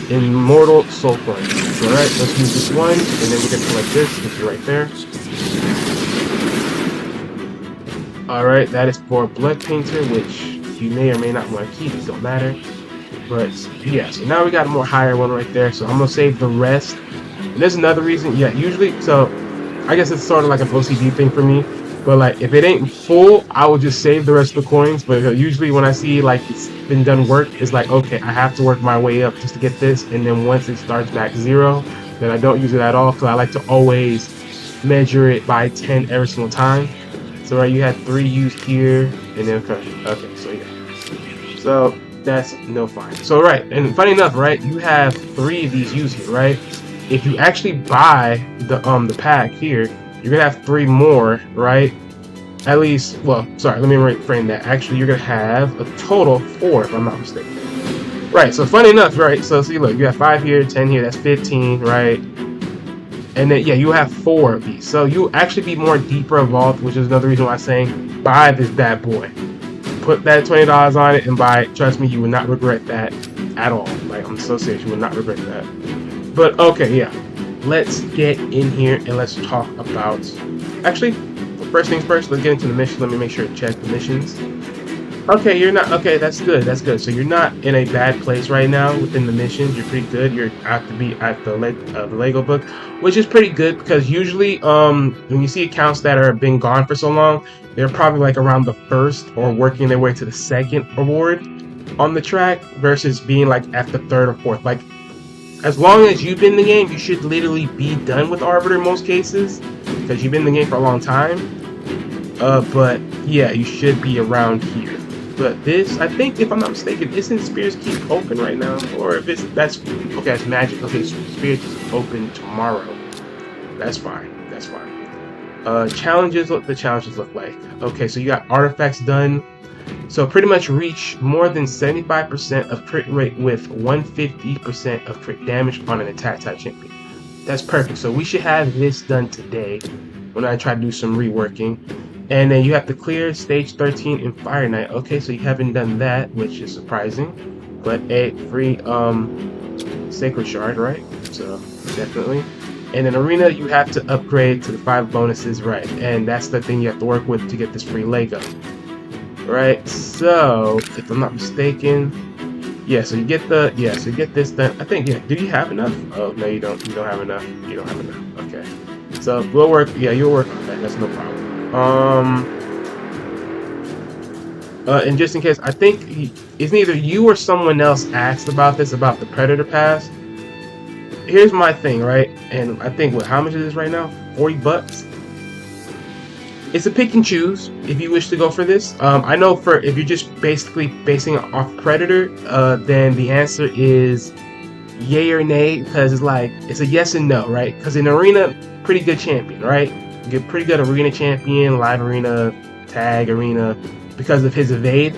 Immortal Soul Coins. So, alright, let's use this one, and then we're gonna collect this, which is right there. Alright, that is for Blood Painter, which you may or may not want to keep, it don't matter. But, yeah, so now we got a more higher one right there, so I'm gonna save the rest. And there's another reason, yeah, usually, so, I guess it's sort of like an OCD thing for me. But like, if it ain't full, I will just save the rest of the coins. But usually when I see like it's been done work, it's like, okay, I have to work my way up just to get this. And then once it starts back 0, then I don't use it at all. Because I like to always measure it by 10 every single time. So right, you had 3 used here, and then okay, so yeah. So that's no fine. So right, and funny enough, right, you have 3 of these used here, right? If you actually buy the pack here, you're gonna have 3 more, right? At least, well, sorry, let me reframe that. Actually, you're gonna have a total of 4, if I'm not mistaken. Right, so funny enough, right? So see, look, you have 5 here, 10 here, that's 15, right? And then, yeah, you have 4 of these. So you actually be more deeper evolved, which is another reason why I'm saying buy this bad boy. Put that $20 on it and buy it. Trust me, you will not regret that at all. Like, I'm so serious, you will not regret that. But, okay, yeah. Let's get in here and let's talk about, actually, first things first, let's get into the mission. Let me make sure to check the missions. Okay, you're not, okay, that's good, that's good. So you're not in a bad place right now within the missions. You're pretty good. You're at the Lego book, which is pretty good because usually when you see accounts that are been gone for so long, they're probably like around the 1st or working their way to the 2nd award on the track versus being like at the 3rd or 4th. Like, as long as you've been in the game, you should literally be done with Arbiter in most cases, because you've been in the game for a long time. But yeah, you should be around here. But this, I think, if I'm not mistaken, isn't Spears Keep open right now? Or if that's okay, that's magic. Okay, so Spears is open tomorrow. That's fine. That's fine. Challenges, what the challenges look like. Okay, so you got artifacts done. So pretty much reach more than 75% of crit rate with 150% of crit damage on an attack type champion. That's perfect. So we should have this done today when I try to do some reworking. And then you have to clear stage 13 in Fire Knight. Okay, so you haven't done that, which is surprising. But a free Sacred Shard, right? So definitely. And in Arena, you have to upgrade to the 5 bonuses, right? And that's the thing you have to work with to get this free Lego. Right, so if I'm not mistaken, yeah, so you get the, yeah, so you get this done. I think, yeah, did you have enough? Oh, no, you don't have enough. You don't have enough. Okay, so we'll work, yeah, you'll work on that. That's no problem. And just in case, I think it's either you or someone else asked about this, about the Predator Pass. Here's my thing, right? And I think, how much is this right now? 40 bucks? It's a pick and choose if you wish to go for this. I know for if you're just basically basing it off Predator, then the answer is yay or nay, because it's a yes and no, right? Because in Arena, pretty good champion, right? You get pretty good Arena champion, live Arena, tag Arena, because of his evade.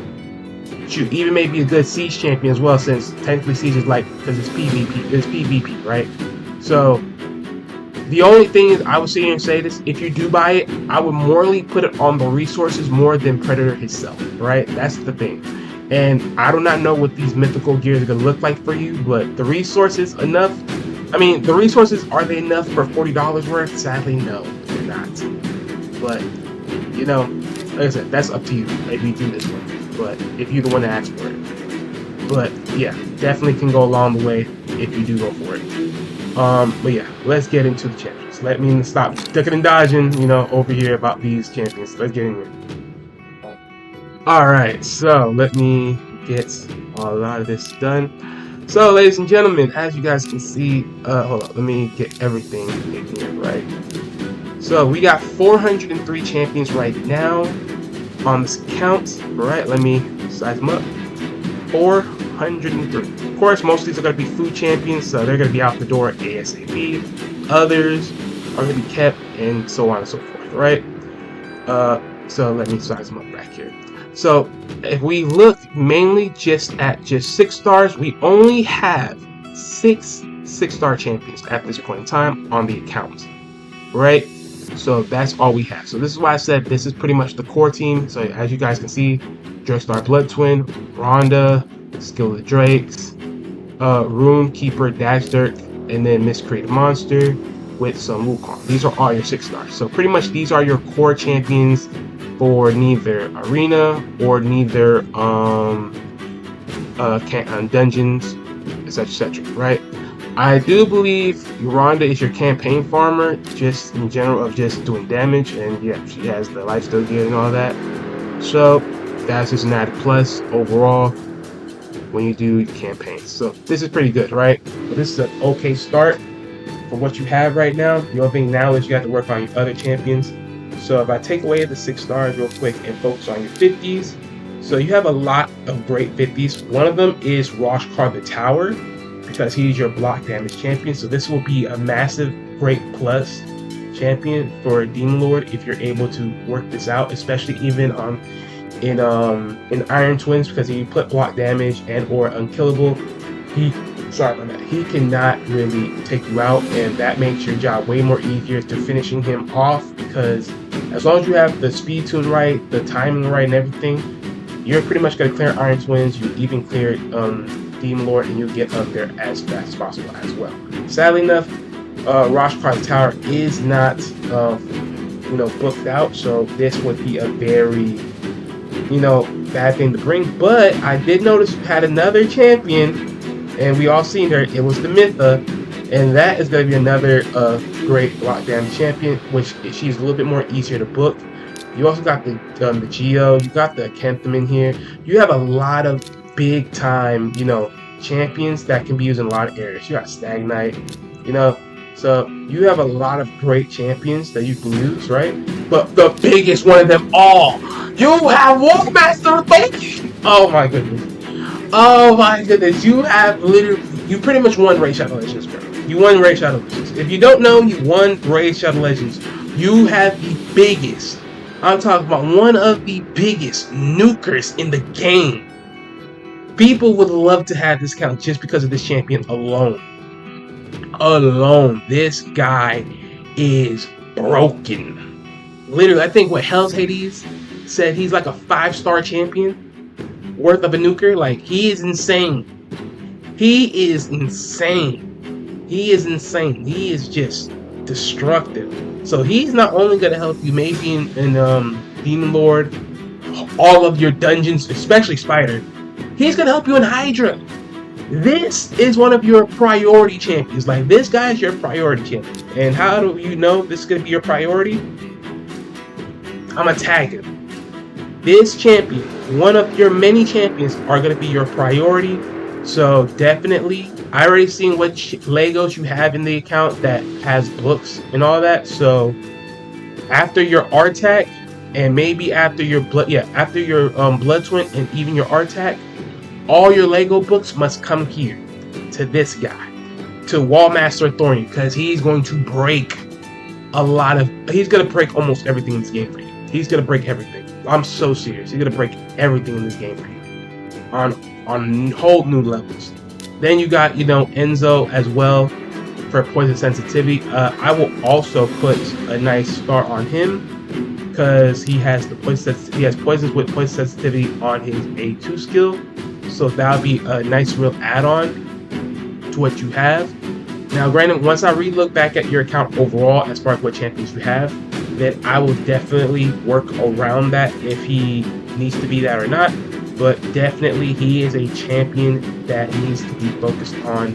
Shoot, even maybe a good Siege champion as well, since technically Siege is because it's PvP, right? So the only thing is, I would sit here and say this: if you do buy it, I would morally put it on the resources more than Predator himself, right? That's the thing. And I do not know what these mythical gears are gonna look like for you, but the resources enough. I mean, the resources, are they enough for $40 worth? Sadly, no, they're not. But like I said, that's up to you. Maybe you do this one, but if you're the one that asked for it. But yeah, definitely can go along the way if you do go for it. But yeah, let's get into the champions. Let me stop ducking and dodging, over here about these champions. Let's get in here. Alright, so let me get a lot of this done. So, ladies and gentlemen, as you guys can see, hold on, let me get everything in here, right? So, we got 403 champions right now on this count, right? Let me size them up. 403. Of course, most of these are going to be food champions, so they're going to be out the door ASAP. Others are going to be kept, and so on and so forth, right? So let me size them up back here. So if we look mainly just at 6 stars, we only have 6 6-star champions at this point in time on the account, right? So that's all we have. So this is why I said this is pretty much the core team. So as you guys can see, Dragstar Blood Twin, Rhonda, Skill of the Drakes, Rune Keeper, Dash Dirk, and then Miscreated Monster with some Wukong. These are all your 6 stars. So pretty much these are your core champions for neither arena or neither dungeons, etc., right? I do believe Rhonda is your campaign farmer, just in general of just doing damage, and yeah, she has the lifesteal gear and all that. So that's just an added plus overall when you do campaigns. So this is pretty good, right? But this is an okay start for what you have right now. The only thing now is you have to work on your other champions. So if I take away the 6 stars real quick and focus on your 50s, so you have a lot of great 50s. One of them is Roshkar the Tower, because he's your block damage champion. So this will be a massive great plus champion for Demon Lord if you're able to work this out, especially even in Iron Twins, because if you put block damage and or unkillable, he cannot really take you out, and that makes your job way more easier to finishing him off, because as long as you have the speed tune right, the timing right, and everything, you're pretty much going to clear Iron Twins. You even clear Demon Lord, and you'll get up there as fast as possible as well. Sadly enough, Roshkar's Tower is not booked out, so this would be a very bad thing to bring. But I did notice you had another champion, and we all seen her. It was the Mytha, and that is going to be another great block damage champion, which she's a little bit more easier to book. You also got the Geo, you got the Kentham in here. You have a lot of big time, champions that can be used in a lot of areas. You got Stag Knight, so you have a lot of great champions that you can use, right? But the biggest one of them all, you have Wolfmaster. Thank you. Oh my goodness. You have you pretty much won Raid Shadow Legends, bro. You won Raid Shadow Legends. If you don't know, you won Raid Shadow Legends. You have the biggest, I'm talking about one of the biggest nukers in the game. People would love to have this count just because of this champion alone. This guy is broken. Literally, I think what Hell's Hades said, he's like a 5-star champion worth of a nuker. Like, he is insane. He is insane. He is just destructive. So he's not only going to help you maybe in Demon Lord, all of your dungeons, especially Spider. He's going to help you in Hydra. This is one of your priority champions. Like, this guy is your priority champion. And how do you know this is going to be your priority? I'm gonna tag him. This champion, one of your many champions, are going to be your priority. So definitely, I already seen what Legos you have in the account that has books and all that. So after your RTAC and maybe after your after your blood twin and even your RTAC, all your Lego books must come here to this guy, to Wallmaster Thorian, because he's going to break he's going to break almost everything in this game for you. He's going to break everything. I'm so serious. He's going to break everything in this game for you on whole new levels. Then you got, Enzo as well for poison sensitivity. I will also put a nice star on him because he has poisons with poison sensitivity on his A2 skill. So that'll be a nice real add-on to what you have. Now, granted, once I re-look back at your account overall as far as what champions you have, then I will definitely work around that if he needs to be that or not. But definitely, he is a champion that needs to be focused on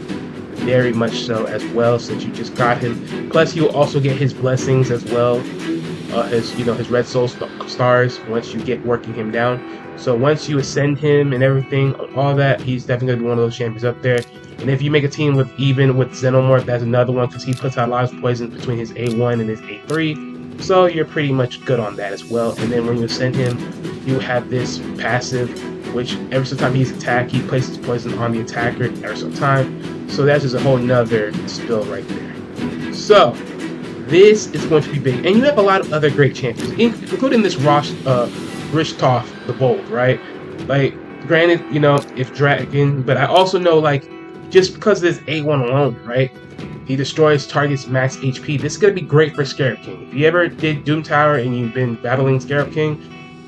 very much so as well, since you just got him. Plus, you'll also get his blessings as well, his red soul stars once you get working him down. So once you ascend him and everything, all that, he's definitely going to be one of those champions up there. And if you make a team with Xenomorph, that's another one, because he puts out a lot of poison between his A1 and his A3. So you're pretty much good on that as well. And then when you ascend him, you have this passive, which every single time he's attacked, he places poison on the attacker every single time. So that's just a whole nother spill right there. So this is going to be big. And you have a lot of other great champions, including this Rishtov the Bold, right? Like, granted, if Dragon, but I also know, like, just because of this A1 alone, right? He destroys targets max HP. This is going to be great for Scarab King. If you ever did Doom Tower and you've been battling Scarab King,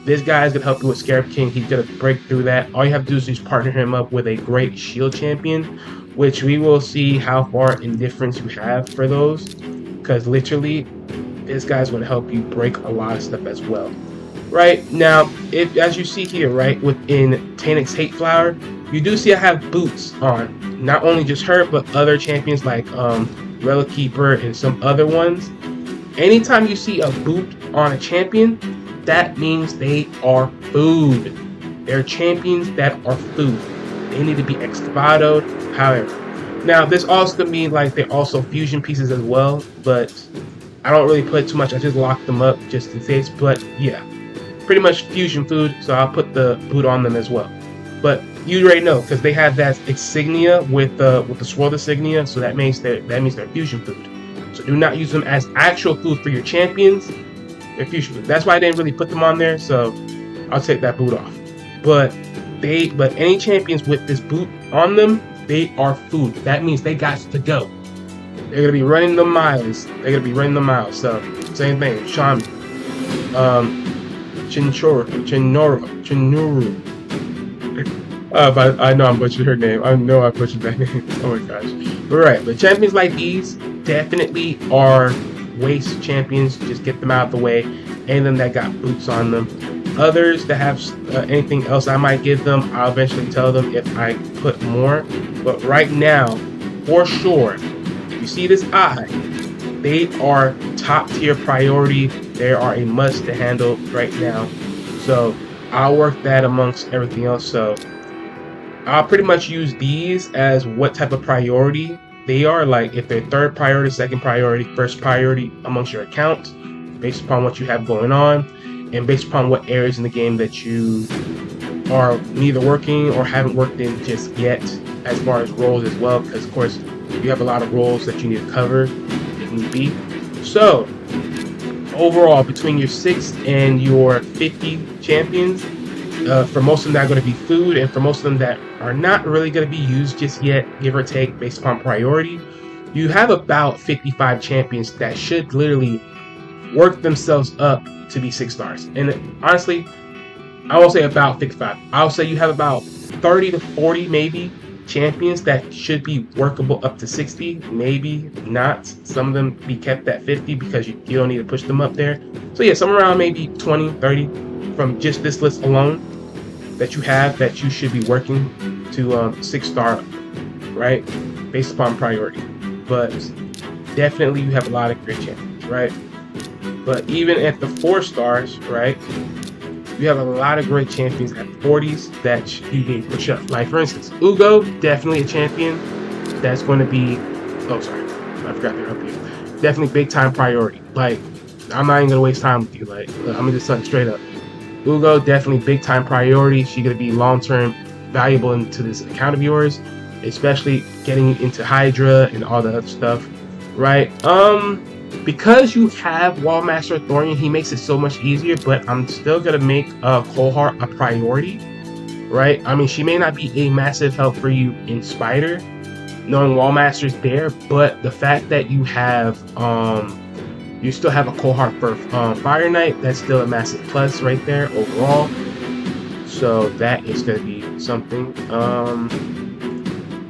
this guy is going to help you with Scarab King. He's going to break through that. All you have to do is just partner him up with a great shield champion, which we will see how far in difference you have for those. Because literally, this guy's going to help you break a lot of stuff as well. Right now, as you see here, right, within Tanix Hate Flower, you do see I have boots on. Not only just her, but other champions like Relic Keeper and some other ones. Anytime you see a boot on a champion, that means they are food. They're champions that are food. They need to be excavadoed. However, now this also could mean like they're also fusion pieces as well, but I don't really put too much. I just lock them up just in case. But yeah, pretty much fusion food. So I'll put the boot on them as well. But you already know, because they have that insignia with the swirl insignia, so that means they're fusion food. So do not use them as actual food for your champions. They're fusion food. That's why I didn't really put them on there. So I'll take that boot off. But any champions with this boot on them, they are food. That means they got to go. They're gonna be running the miles. So same thing. Shami, Chinuru. But I know I'm butchering her name. I know I butchered that name. Oh my gosh. But right, but champions like these definitely are waste champions. Just get them out of the way. Any of them that got boots on them. Others that have anything else I might give them, I'll eventually tell them if I put more. But right now, for sure, if you see this eye, they are top tier priority. They are a must to handle right now. So I'll work that amongst everything else. So I'll pretty much use these as what type of priority they are. Like if they're third priority, second priority, first priority amongst your account, based upon what you have going on, and based upon what areas in the game that you are neither working or haven't worked in just yet, as far as roles as well. Because of course you have a lot of roles that you need to cover if need be. So overall, between your 6 and your 50 champions, for most of them that are going to be food, and for most of them that are not really going to be used just yet, give or take, based upon priority, you have about 55 champions that should literally work themselves up to be 6 stars. And honestly, I won't say about 55. I'll say you have about 30 to 40 maybe champions that should be workable up to 60, maybe not. Some of them be kept at 50 because you don't need to push them up there. So yeah, somewhere around maybe 20, 30 from just this list alone that you have that you should be working to 6-star, right? Based upon priority. But definitely you have a lot of great champions, right? But even at the 4 stars, right, you have a lot of great champions at 40s that you need push up. Like for instance, Ugo, definitely a champion that's going to be. Oh, sorry, I forgot to help you. Definitely big time priority. Like I'm not even gonna waste time with you. Like I'm gonna just tell you straight up. Ugo, definitely big time priority. She's gonna be long term valuable into this account of yours, especially getting into Hydra and all the other stuff, right? Because you have Wall Master Thorian, he makes it so much easier. But I'm still gonna make Coldheart a priority, right? I mean, she may not be a massive help for you in Spider, knowing Wall Master's there, but the fact that you have you still have a Coldheart for Fire Knight, that's still a massive plus right there overall. So that is going to be something.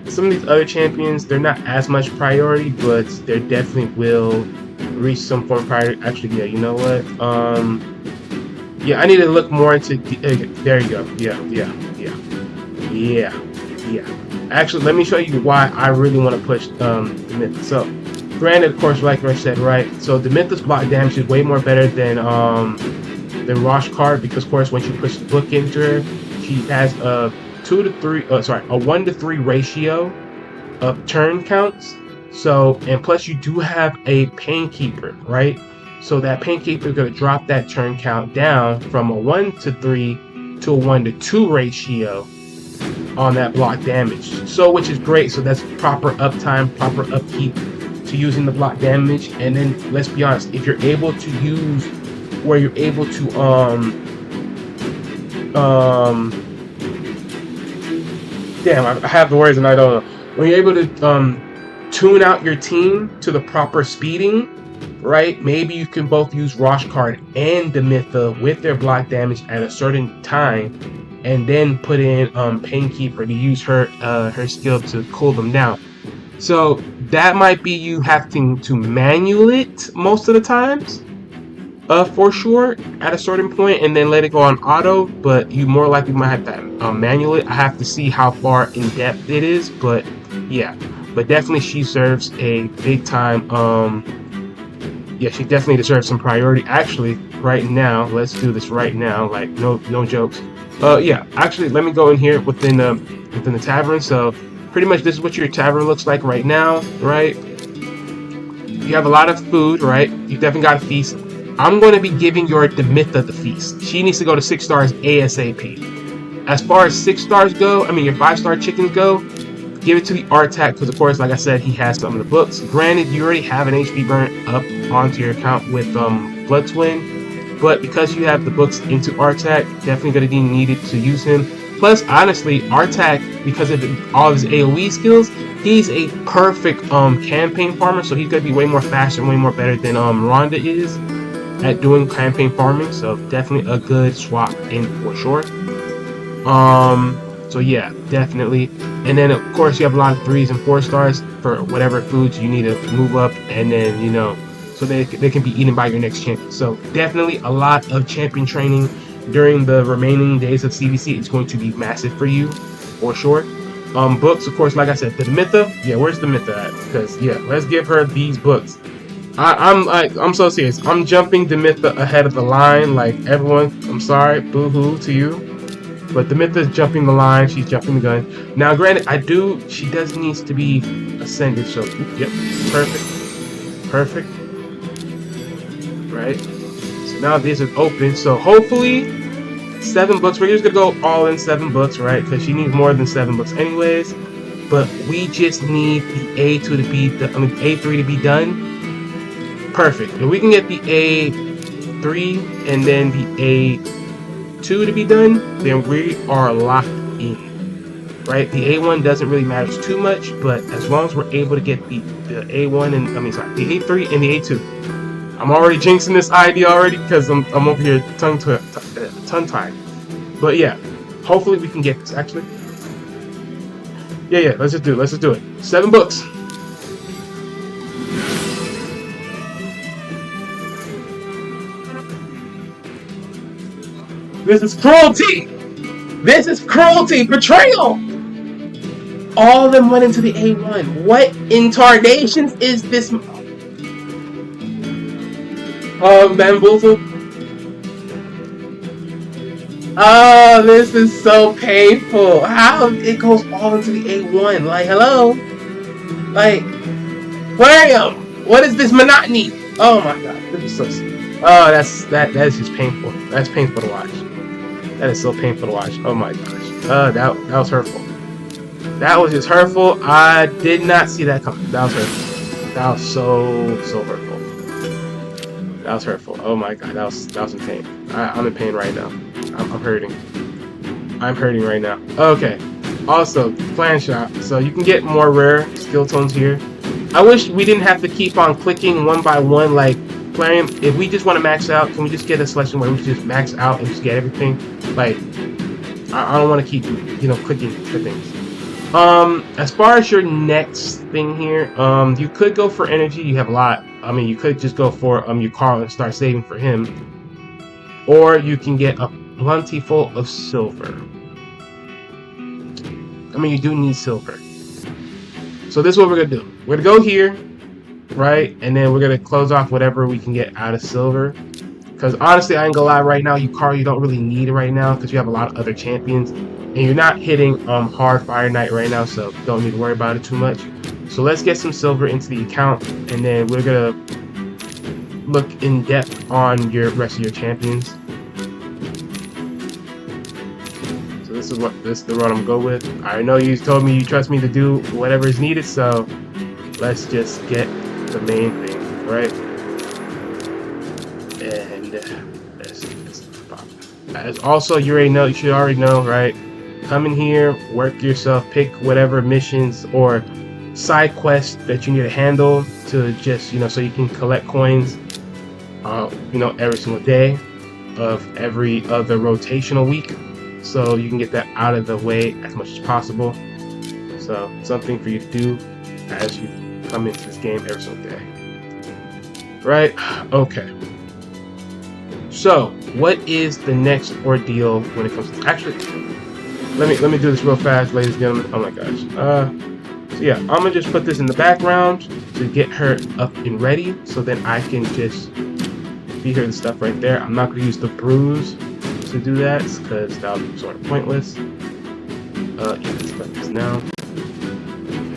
Some of these other champions, they're not as much priority, but they definitely will reach some form of priority. Actually, yeah, you know what? Yeah, I need to look more into. There you go. Yeah. Actually, let me show you why I really want to push Demytha. So, granted, of course, like I said, right? So Demytha's block damage is way more better than Rosh card because, of course, once you push the book into her, she has a 1 to 3 ratio of turn counts. So, and plus you do have a Painkeeper, right? So that Painkeeper is going to drop that turn count down from a 1 to 3 to a 1 to 2 ratio on that block damage. So, which is great. So that's proper uptime, proper upkeep to using the block damage. And then let's be honest, if you're able to use where you're able to damn, I have the words and I don't know. When you're able to tune out your team to the proper speeding, right? Maybe you can both use Rosh card and Demytha with their block damage at a certain time, and then put in Painkeeper to use her skill to cool them down. So that might be you having to manual it most of the times, for sure, at a certain point, and then let it go on auto. But you more likely might have to manual it. I have to see how far in depth it is, but yeah. But definitely she serves a big time. Yeah, she definitely deserves some priority. Actually, right now, let's do this right now. Like no jokes. Yeah, actually, let me go in here within the tavern. So pretty much this is what your tavern looks like right now, right? You have a lot of food, right? You definitely got a feast. I'm going to be giving your Demytha the feast. She needs to go to 6 stars ASAP. As far as 6 stars go, I mean your 5-star chickens go, give it to the Artak because, of course, like I said, he has some of the books. Granted, you already have an HP burn up onto your account with Blood Twin, but because you have the books into Artak, definitely going to be needed to use him. Plus, honestly, Artak, because of all of his AoE skills, he's a perfect campaign farmer, so he's going to be way more faster and way more better than Rhonda is at doing campaign farming. So definitely a good swap in for sure. So yeah, definitely. And then of course you have a lot of 3s and 4 stars for whatever foods you need to move up, and then so they can be eaten by your next champion. So definitely a lot of champion training during the remaining days of CVC is going to be massive for you, for sure. Books, of course, like I said, the Demytha. Yeah, where's the Demytha at? Because yeah, let's give her these books. I'm so serious. I'm jumping Demytha ahead of the line. Like everyone, I'm sorry, boo-hoo to you. But Demytha's jumping the line. She's jumping the gun. Now, granted, she does needs to be ascended. So, yep, perfect. Right. So now this is open. So hopefully, 7 books. We're just gonna go all in 7 books, right? Because she needs more than 7 books, anyways. But we just need the A2 to be A3 to be done. Perfect. If we can get the A3 and then the A2 to be done, then we are locked in, right? The A1 doesn't really matter too much, but as long as we're able to get the A1 and the A3 and the A2. I'm already jinxing this idea already because I'm over here tongue-tied. But yeah, hopefully we can get this. Actually, yeah. Let's just do it. 7 books. This is cruelty! This is cruelty! Betrayal! All of them went into the A1. What incarnations is this? Bamboozled. Oh, this is so painful. How it goes all into the A1? Like, hello? Like, Aquarium! What is this monotony? Oh my god, this is so. Oh, that is just painful. That's painful to watch. That is so painful to watch. Oh my gosh. That was hurtful. That was just hurtful. I did not see that coming. That was hurtful. That was so hurtful. That was hurtful. Oh my god, that was in pain. I'm in pain right now. I'm hurting. I'm hurting right now. Okay. Also, plan shop. So you can get more rare skill tones here. I wish we didn't have to keep on clicking one by one like Clarion. If we just want to max out, can we just get a selection where we just max out and just get everything? Like, I don't want to keep, clicking for things. As far as your next thing here, you could go for energy. You have a lot. I mean, you could just go for your Carl and start saving for him, or you can get a plentiful of silver. I mean, you do need silver. So this is what we're gonna do. We're gonna go here, right, and then we're gonna close off whatever we can get out of silver. Because honestly, I ain't gonna lie, right now, you don't really need it right now because you have a lot of other champions, and you're not hitting hard Fire Knight right now, so don't need to worry about it too much. So let's get some silver into the account, and then we're gonna look in depth on your rest of your champions. So this is the road I'm gonna go with. I know you told me you trust me to do whatever is needed, so let's just get the main thing, right? And let's pop. As also, you should already know, right? Come in here, work yourself, pick whatever missions or side quests that you need to handle to just, so you can collect coins, every single day of every other rotational week. So you can get that out of the way as much as possible. So something for you to do as you come into this game every single day. Right? Okay. So, what is the next ordeal when it comes to... Actually, let me do this real fast, ladies and gentlemen. Oh my gosh. So yeah, I'm gonna just put this in the background to get her up and ready, so then I can just feed her the stuff right there. I'm not gonna use the bruise to do that because that would be sort of pointless. Yeah, let's put this now.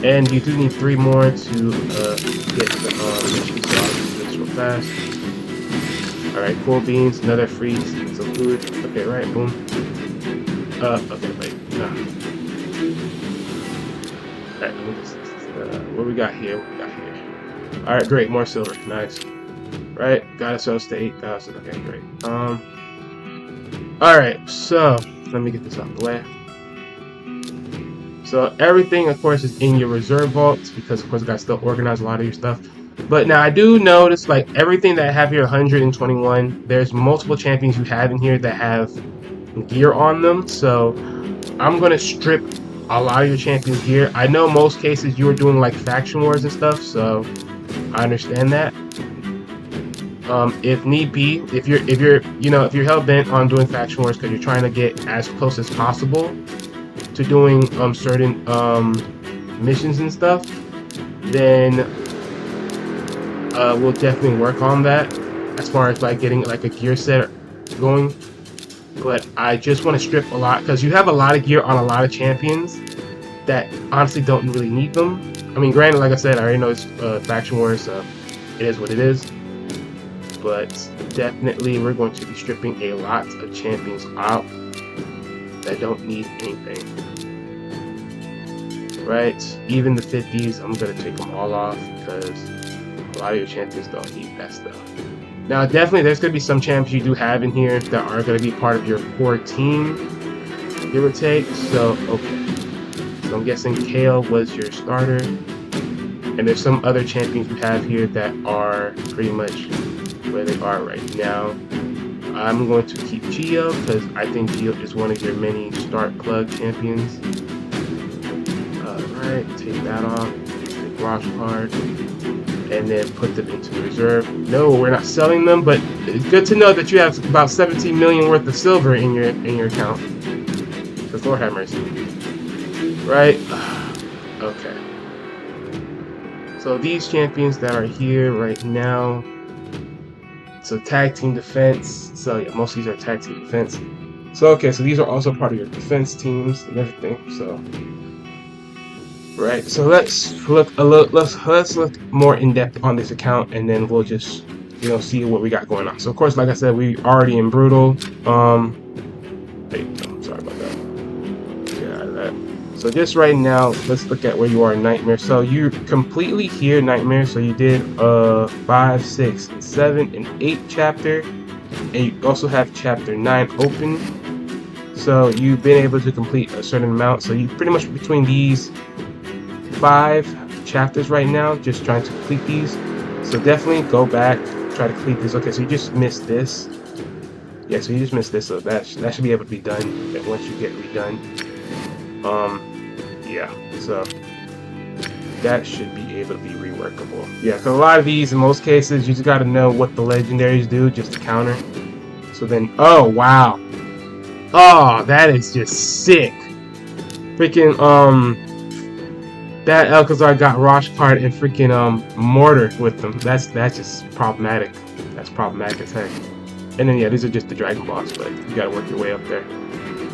And you do need 3 more to get the mission, so I'll do this real fast. Alright, cool beans, another free some food. Okay, right, boom. Okay, wait. Alright, let me just, what we got here? Alright, great, more silver. Nice. Right, got ourselves to 8,000. Okay, great. Alright, so let me get this out of the way. So everything, of course, is in your reserve vaults because, of course, I got to still organize a lot of your stuff. But now I do notice, like, everything that I have here, 121, there's multiple champions you have in here that have gear on them. So I'm going to strip a lot of your champions gear. I know most cases you were doing, like, faction wars and stuff, so I understand that. If need be, if you're hell-bent on doing faction wars because you're trying to get as close as possible to doing certain missions and stuff, then we'll definitely work on that as far as like getting like a gear set going. But I just want to strip a lot because you have a lot of gear on a lot of champions that honestly don't really need them. I mean, granted, like I said, I already know it's faction wars, so it is what it is. But definitely we're going to be stripping a lot of champions out that don't need anything. Right? Even the 50s, I'm going to take them all off because a lot of your champions don't need that stuff. Now, definitely, there's going to be some champions you do have in here that are going to be part of your core team, give or take. So, okay. So I'm guessing Kale was your starter. And there's some other champions you have here that are pretty much where they are right now. I'm going to keep Geo because I think Geo is one of your many start plug champions. Alright, take that off, take Rosh card, and then put them into the reserve. No, we're not selling them, but it's good to know that you have about 17 million worth of silver in your account. Because Lord have mercy. Right? Okay. So these champions that are here right now, So tag team defense. So yeah, most of these are tag team defense. So okay, so these are also part of your defense teams and everything. So right, so let's look a little. Let's look more in depth on this account, and then we'll just see what we got going on. So of course, like I said, we already in brutal. Wait, no, sorry about that. Get out of that. So just right now, let's look at where you are in Nightmare. So you're completely here, Nightmare. So you did 5, 6, 7, and 8 chapter, and you also have chapter 9 open. So you've been able to complete a certain amount. So you pretty much between these 5 chapters right now, just trying to complete these. So definitely go back, try to complete this. Okay, so you just missed this. Yeah, so you just missed this. So that should be able to be done once you get redone. Yeah, so that should be able to be reworkable. Yeah, because a lot of these, in most cases, you just got to know what the legendaries do just to counter. So then, oh wow, oh that is just sick. Freaking that Alcazar got Rosh card and freaking Mortar with them. That's just problematic. That's problematic as heck. And then yeah, these are just the Dragon Boss, but you got to work your way up there.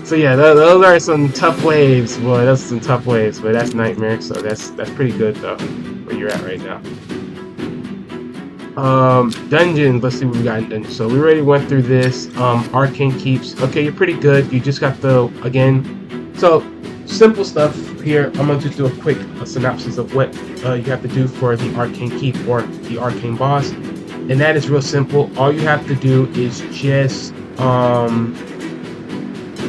So yeah, those are some tough waves, boy. Those are some tough waves, but that's Nightmare. So that's pretty good though, where you're at right now. Dungeons. Let's see what we got in dungeons. So we already went through this. Arcane Keeps. Okay, you're pretty good. You just got the So simple stuff here. I'm gonna just do a quick synopsis of what you have to do for the Arcane Keep or the Arcane Boss, and that is real simple. All you have to do is just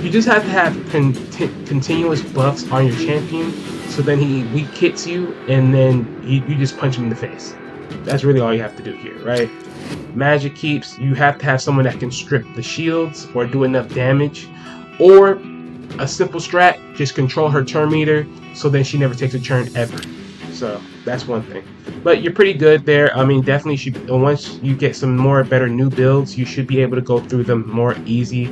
you just have to have continuous buffs on your champion, so then he weak hits you, and then you just punch him in the face. That's really all you have to do here, right? Magic Keeps, you have to have someone that can strip the shields or do enough damage, or a simple strat, just control her turn meter, so then she never takes a turn ever. So that's one thing. But you're pretty good there. I mean, definitely once you get some more better new builds, you should be able to go through them more easy,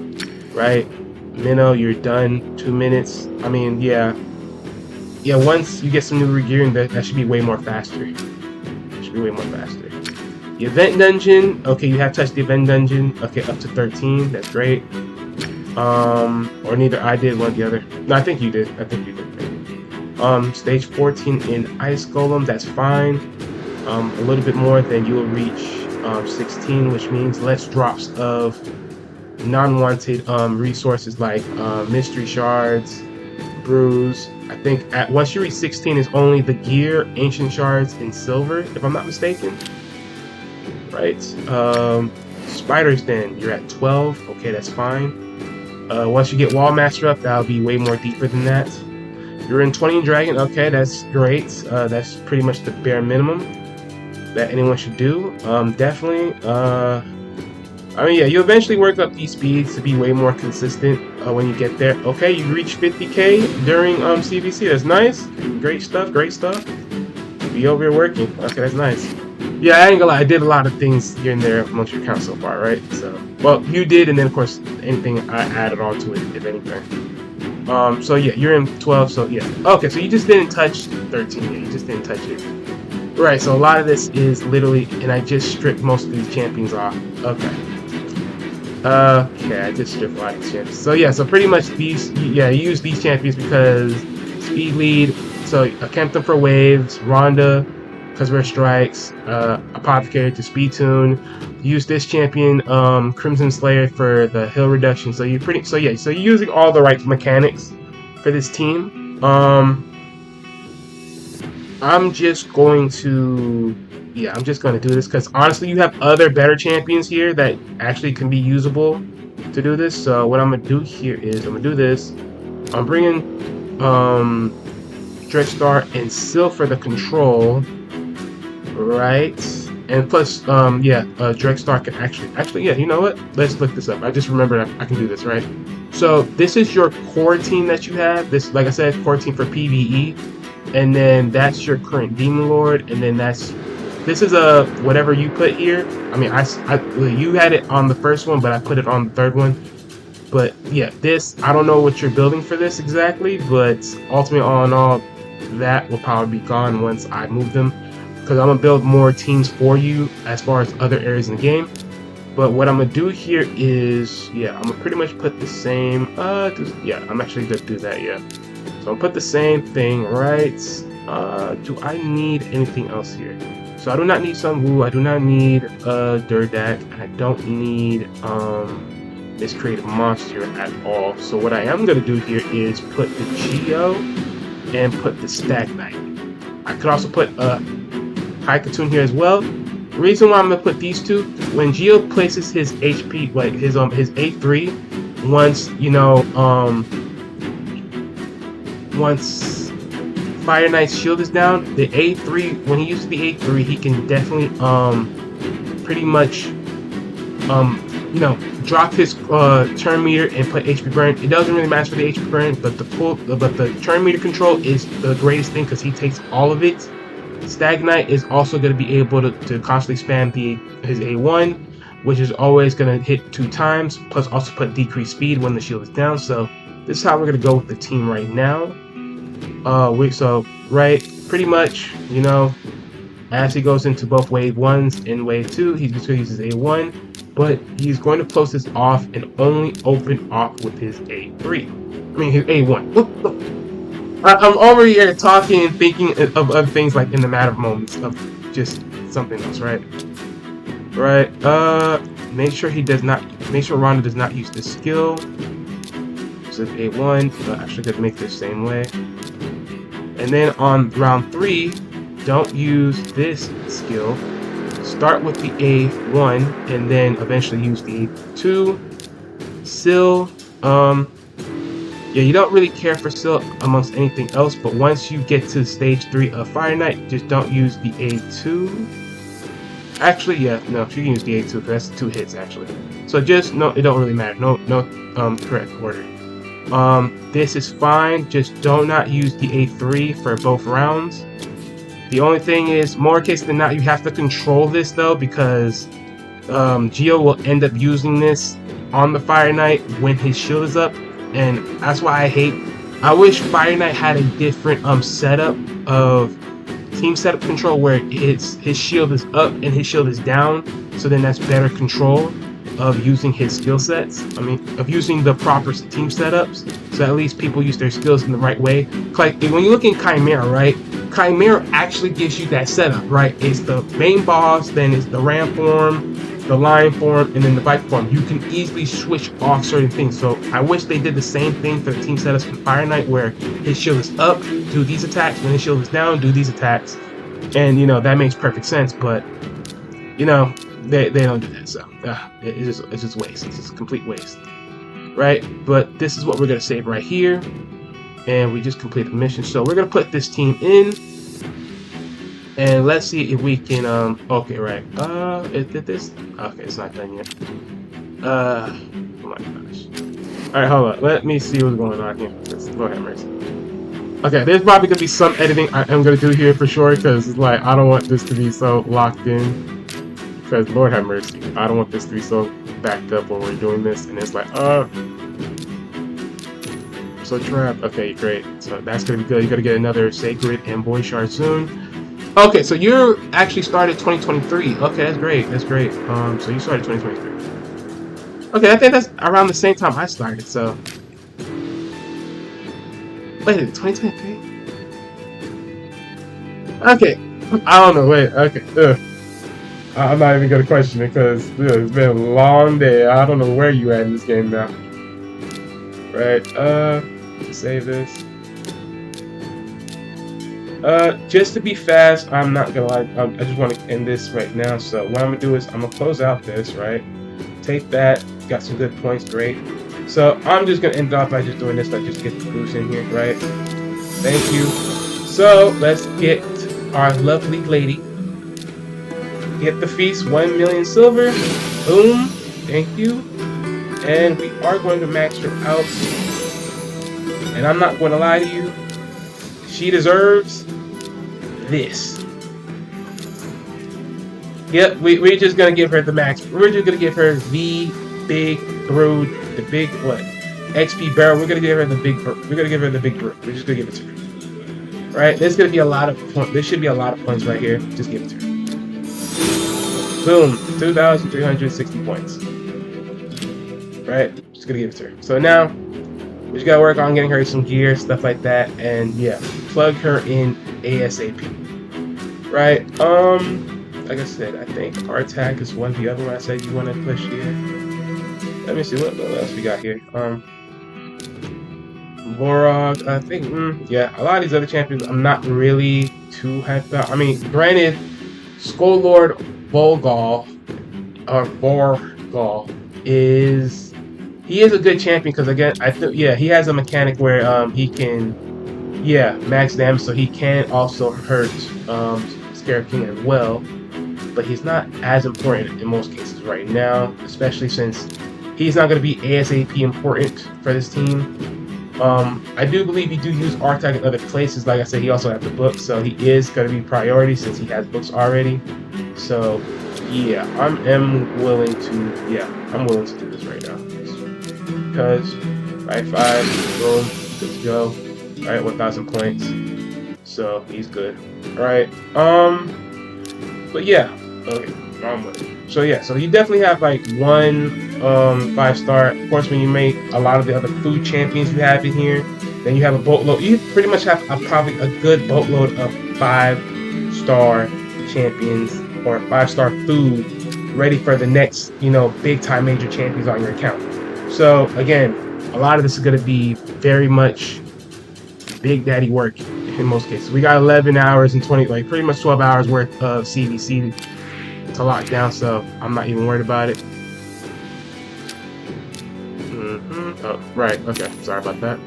right? Minnow, you're done. 2 minutes. I mean, yeah, once you get some new regearing, that should be way more faster. Should be way more faster. The event dungeon, okay, you have touched the event dungeon. Okay, up to 13. That's great. Or neither I did, one or the other. No, I think you did. Stage 14 in Ice Golem, that's fine. A little bit more, then you will reach 16, which means less drops of non-wanted resources like mystery shards, brews. I think once you reach 16 is only the gear, ancient shards, and silver, if I'm not mistaken. Right. Spiders, then you're at 12. Okay, that's fine. Once you get Wall Master up, that'll be way more deeper than that. You're in 20 in Dragon. Okay, that's great. That's pretty much the bare minimum that anyone should do. Definitely. I mean, yeah, you eventually work up these speeds to be way more consistent when you get there. Okay, you reach 50k during CVC. That's nice. Great stuff. Great stuff. Be over here working. Okay, that's nice. Yeah, I ain't gonna lie. I did a lot of things here and there amongst your account so far, right? So, well, you did, and then of course anything I added on to it, if anything. So yeah, you're in 12. So yeah. Okay, so you just didn't touch 13. Yeah, you just didn't touch it. Right. So a lot of this is literally, and I just stripped most of these champions off. Okay. Okay, I just stripped a lot of these champions. So yeah, so pretty much these, yeah, you use these champions because speed lead. So I camped them for waves. Rhonda, because we're strikes. Apothecary to speed tune. Use this champion, Crimson Slayer, for the heal reduction. So you're using all the right mechanics for this team. I'm just going to do this because honestly, you have other better champions here that actually can be usable to do this. So what I'm gonna do here is I'm gonna do this. I'm bringing Dreadstar and Syl for the control, right? And plus, Dreadstar can actually, yeah. You know what? Let's look this up. I just remembered I can do this, right? So this is your core team that you have. This, like I said, core team for PvE. And then that's your current Demon Lord, and then this is a whatever you put here. I mean, you had it on the first one, but I put it on the third one. But yeah, this, I don't know what you're building for this exactly, but ultimately, all in all, that will probably be gone once I move them, because I'm gonna build more teams for you as far as other areas in the game. But what I'm gonna do here is, yeah, I'm gonna pretty much put the same. Yeah, I'm actually gonna do that. Yeah. So I'll put the same thing, right? Do I need anything else here? So I do not need some woo. I do not need Durdak. I don't need this creative monster at all. So what I am gonna do here is put the Geo and put the Stagnite. I could also put High Katoon here as well. The reason why I'm gonna put these two, when Geo places his HP, like his A3, once once Fire Knight's shield is down, the A3, when he uses the A3, he can definitely pretty much drop his turn meter and put HP burn. It doesn't really matter for the HP burn, but the turn meter control is the greatest thing because he takes all of it. Stagnite is also going to be able to constantly spam his A1, which is always going to hit 2 times, plus also put decreased speed when the shield is down. So this is how we're going to go with the team right now. Pretty much, as he goes into both wave 1s and wave 2, he's just going to use his A1, but he's going to close this off and only open off with his A3. I mean his A1. Look. I'm over here talking and thinking of things like in the matter of moments of just something else, right? Right. Make sure Ronda does not use this skill. So A1. Actually, gonna make this same way. And then on round 3, don't use this skill. Start with the A1 and then eventually use the A2. Syl. Yeah, you don't really care for Syl amongst anything else, but once you get to stage 3 of Fire Knight, just don't use the A2. Actually, yeah, no, you can use the A2 because that's 2 hits actually. So just it don't really matter. No, correct order. This is fine. Just do not use the A3 for both rounds. The only thing is, more cases than not, you have to control this though because Geo will end up using this on the Fire Knight when his shield is up. And that's why I wish Fire Knight had a different setup of team setup control where his shield is up and his shield is down, so then that's better control of using his skill sets. I mean, of using the proper team setups, so at least people use their skills in the right way. Like when you look in Chimera, right? Chimera actually gives you that setup, right? It's the main boss, then it's the ram form, the lion form, and then the bike form. You can easily switch off certain things. So I wish they did the same thing for the team setups for Fire Knight, where his shield is up, do these attacks. When his shield is down, do these attacks. And that makes perfect sense. But they don't do that. So it's just waste. It's just complete waste, right? But this is what we're gonna save right here, and we just completed the mission. So we're gonna put this team in. And let's see if we can, okay, right. Did this? Okay, it's not done yet. Oh my gosh. Alright, hold on. Let me see what's going on here. Lord have mercy. Okay, there's probably gonna be some editing I am gonna do here for sure, because it's like, I don't want this to be so locked in. Because, Lord have mercy, I don't want this to be so backed up when we're doing this, and it's like, so trapped. Okay, great. So that's gonna be good. You're gonna get another Sacred and Boy Shard soon. Okay, so you're actually started 2023. Okay, that's great. That's great. So you started 2023. Okay, I think that's around the same time I started. So wait, 2023? Okay, I don't know. Wait, okay. I'm not even gonna question it because it's been a long day. I don't know where you at in this game now. Right. Save this. Just to be fast, I'm not gonna lie, I just want to end this right now. So what I'm gonna do is I'm gonna close out this, right? Take that, got some good points, great. So I'm just gonna end it off by just doing this, like just get the boost in here, right? Thank you. So let's get our lovely lady. Get the feast, 1 million silver. Boom, thank you. And we are going to max her out. And I'm not going to lie to you, she deserves this. Yep, we're just gonna give her the max. We're just gonna give her the big brood, the big what? XP barrel. We're gonna give her the big. We're gonna give her the big brood. We're just gonna give it to her. Right? There's gonna be a lot of points. There should be a lot of points right here. Just give it to her. Boom, 2,360 points. Right? Just gonna give it to her. So now, we just gotta work on getting her some gear, stuff like that, and yeah, plug her in ASAP. Right? Like I said, I think our attack is one of the other one I said you want to push here. Let me see what else we got here. Borog, I think, yeah, a lot of these other champions I'm not really too hyped about. I mean, granted, Skull Volgal, or Borgal, he is a good champion because again, I think, yeah, he has a mechanic where he can, yeah, max damage, so he can also hurt Scarab King as well, but he's not as important in most cases right now, especially since he's not going to be ASAP important for this team. I do believe he do use Artag in other places. Like I said, he also has the book, so he is going to be priority since he has books already. So, yeah, I'm willing to do this right now. Because, right, 5, boom, good to go. Alright, 1,000 points. So, he's good. Alright, but yeah, okay, I'm with it. So yeah, so you definitely have like one 5-star. Of course, when you make a lot of the other food champions you have in here, then you have a boatload. You pretty much have probably a good boatload of 5-star champions or 5-star food ready for the next, big time major champions on your account. So again, a lot of this is going to be very much Big Daddy work in most cases. We got 11 hours and 20, like pretty much 12 hours worth of CVC to lock down, so I'm not even worried about it. Oh, right, okay, sorry about that.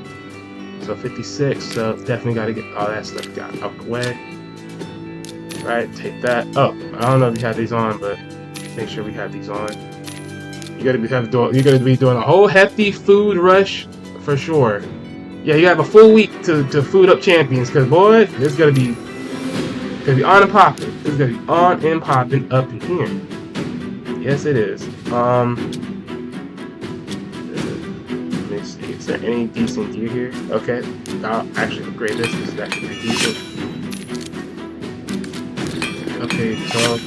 So 56, so definitely got to get all that stuff got out the way. Right, take that. Oh, I don't know if you have these on, but make sure we have these on. You're gonna be doing a whole hefty food rush for sure. Yeah, you have a full week to food up champions, because boy, it's gonna be on and popping. It's gonna be on and popping up in here. Yes, it is. Let me see. Is there any decent gear here? Okay, I'll actually upgrade this. This is actually pretty decent. Okay, so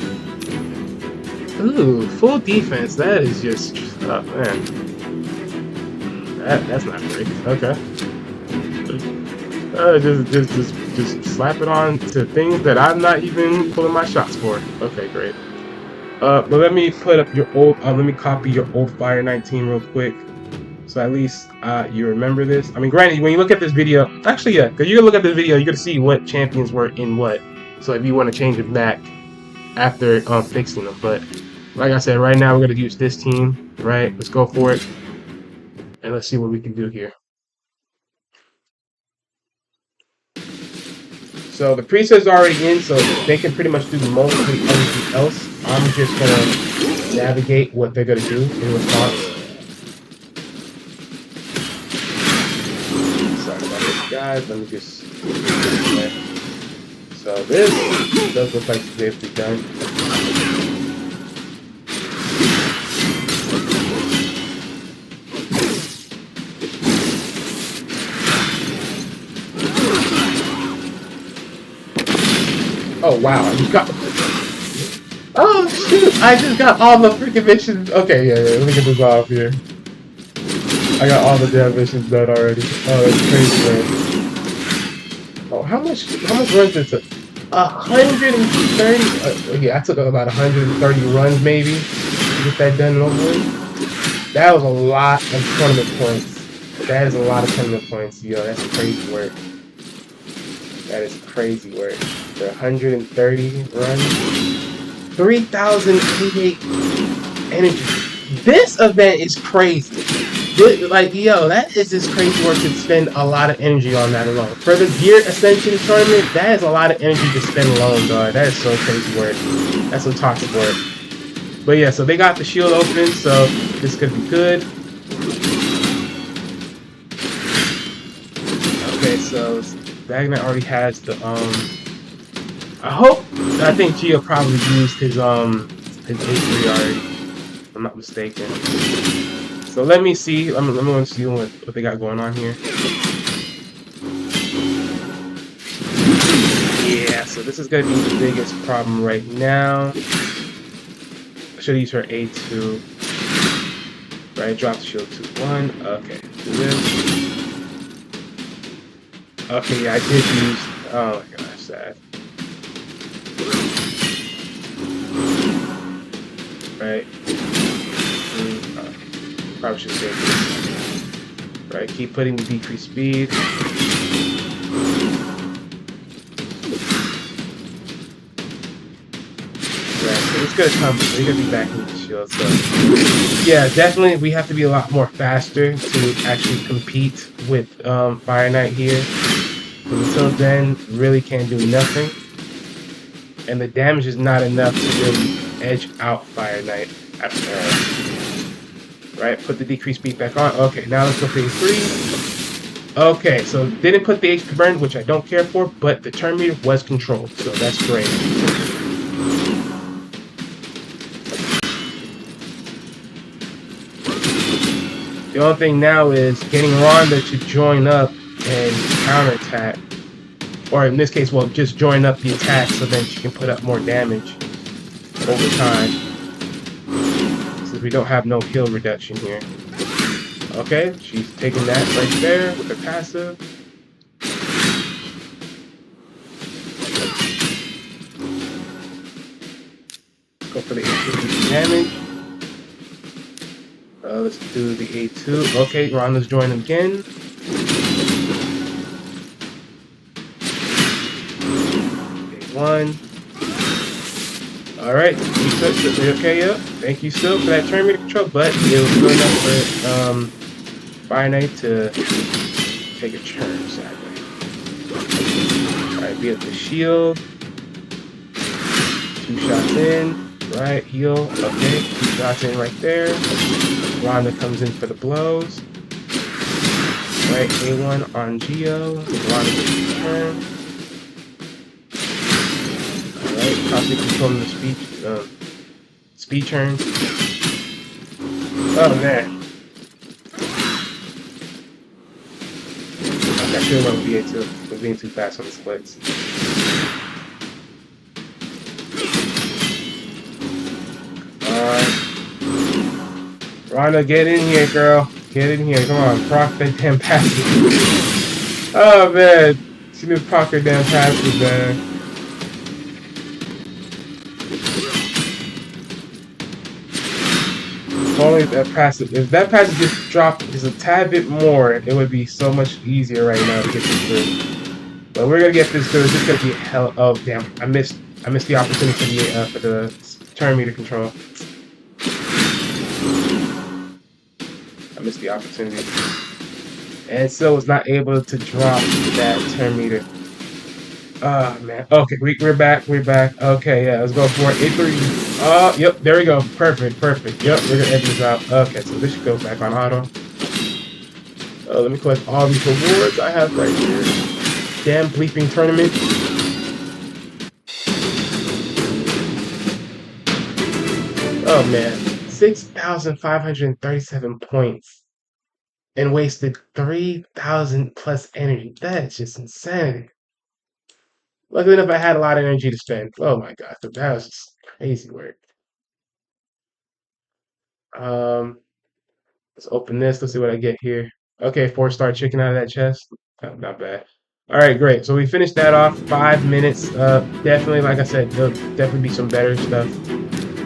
ooh, full defense. That is just man. That's not great. Okay. Just slap it on to things that I'm not even pulling my shots for. Okay, great. But let me put up your old. Let me copy your old Fire 19 real quick, so at least you remember this. I mean, granted, when you look at this video, actually, yeah, because you can look at this video, you're gonna see what champions were in what. So if you want to change it back after fixing them, but like I said, right now we're gonna use this team. Right, let's go for it, and let's see what we can do here. So the preset's already in, so they can pretty much do mostly everything else. I'm just gonna navigate what they're gonna do in response. Sorry about this, guys. Let me just. So this does look like it's able to be done. Oh wow, I just got. Oh shoot, I just got all the freaking missions. Okay, yeah, let me get this off here. I got all the damn missions done already. Oh, that's crazy, man. Oh, how much runs did it take? 130. Okay, I took about 130 runs maybe to get that done and over with. That was a lot of tournament points. That is a lot of tournament points. Yo, that's crazy work. That is crazy work. For 130 runs, 3,088 energy. This event is crazy. Like, yo, that is just crazy work to spend a lot of energy on that alone. For the Gear Ascension tournament, that is a lot of energy to spend alone, dog. That is so crazy work. That's some toxic work. But yeah, so they got the shield open, so this could be good. Okay, so Bagnet already has the I think Gio probably used his A3 already, if I'm not mistaken. So let me see. Let me see what they got going on here. Yeah, so this is gonna be the biggest problem right now. should use her A2. Right, drop the shield to 1. Okay, do this. Okay, yeah, I did use. Oh my gosh, sad. Right. Probably should save this. Right, keep putting the decreased speed. It's gonna come. We're gonna be back in the shield. So yeah, definitely we have to be a lot more faster to actually compete with Fire Knight here. Until then, really can't do nothing, and the damage is not enough to really edge out Fire Knight. Right, put the decreased speed back on. Okay, now let's go phase 3. Okay, so didn't put the HP burn, which I don't care for, but the turn meter was controlled, so that's great. The only thing now is getting Rhonda to join up and counterattack. Or in this case, well, just join up the attack so then she can put up more damage over time. Since we don't have no heal reduction here. Okay, she's taking that right there with her passive. Go for the 850 damage. Let's do the A2. Okay, Rhonda's joining again. A1. Alright, okay, yeah. Thank you still for that turn meter control, but it was good enough for Fire Knight to take a turn, sadly. Alright, be at the shield. 2 shots in. Right, heal. Okay, 2 shots in right there. Rhonda comes in for the blows. Right, A1 on Geo. Rhonda gets the turn. Alright, constantly controlling the speed turn. Oh man. I should have went with BA2. I was being too fast on the splits. Rhonda, get in here, girl. Get in here. Come on, proc that damn passive. Oh man, she didn't proc her damn passive, man. If only that passive. If that passive just dropped just a tad bit more, it would be so much easier right now to get this through. But we're gonna get this through. It's just gonna be hell. Oh damn! I missed the opportunity for the turn meter control. I missed the opportunity. And so was not able to drop that turn meter. Oh man. Okay, we're back. We're back. Okay, yeah, let's go for it. A3. Oh, yep, there we go. Perfect, perfect. Yep, we're gonna edit this out. Okay, so this should go back on auto. Let me collect all these rewards I have right here. Damn bleeping tournament. Oh man. 6,537 points and wasted 3,000 plus energy. That's just insanity. Luckily enough, I had a lot of energy to spend. Oh my god, that was just crazy work. Let's open this. Let's see what I get here. Okay, 4-star chicken out of that chest. Oh, not bad. All right, great. So we finished that off. 5 minutes. Definitely, like I said, there'll definitely be some better stuff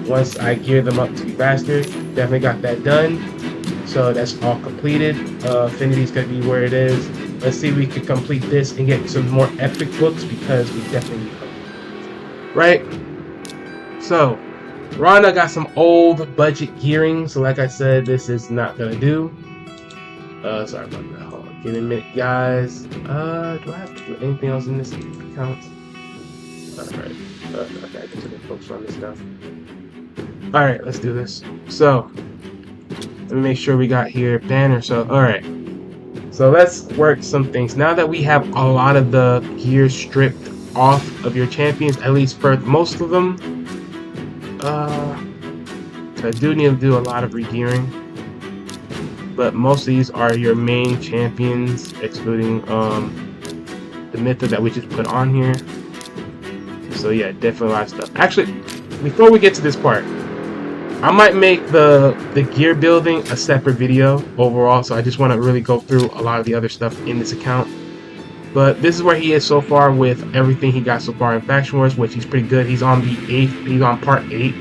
once I gear them up to be faster. Definitely got that done. So that's all completed. Affinity's gonna be where it is. Let's see if we can complete this and get some more epic books because we definitely need them. Right? So, Rhonda got some old budget gearing. So like I said, this is not gonna do. Sorry about that. Hold on. Give me a minute, guys. Do I have to do anything else in this account? Alright. Okay, I can focus on this stuff. Alright, let's do this. So, let me make sure we got here banner. So, alright. So let's work some things. Now that we have a lot of the gear stripped off of your champions, at least for most of them, so I do need to do a lot of regearing. But most of these are your main champions, excluding the Mythic that we just put on here. So yeah, definitely a lot of stuff. Actually, before we get to this part, I might make the gear building a separate video overall, so I just want to really go through a lot of the other stuff in this account. But this is where he is so far with everything he got so far in Faction Wars, which he's pretty good. He's on the 8th, he's on part 8,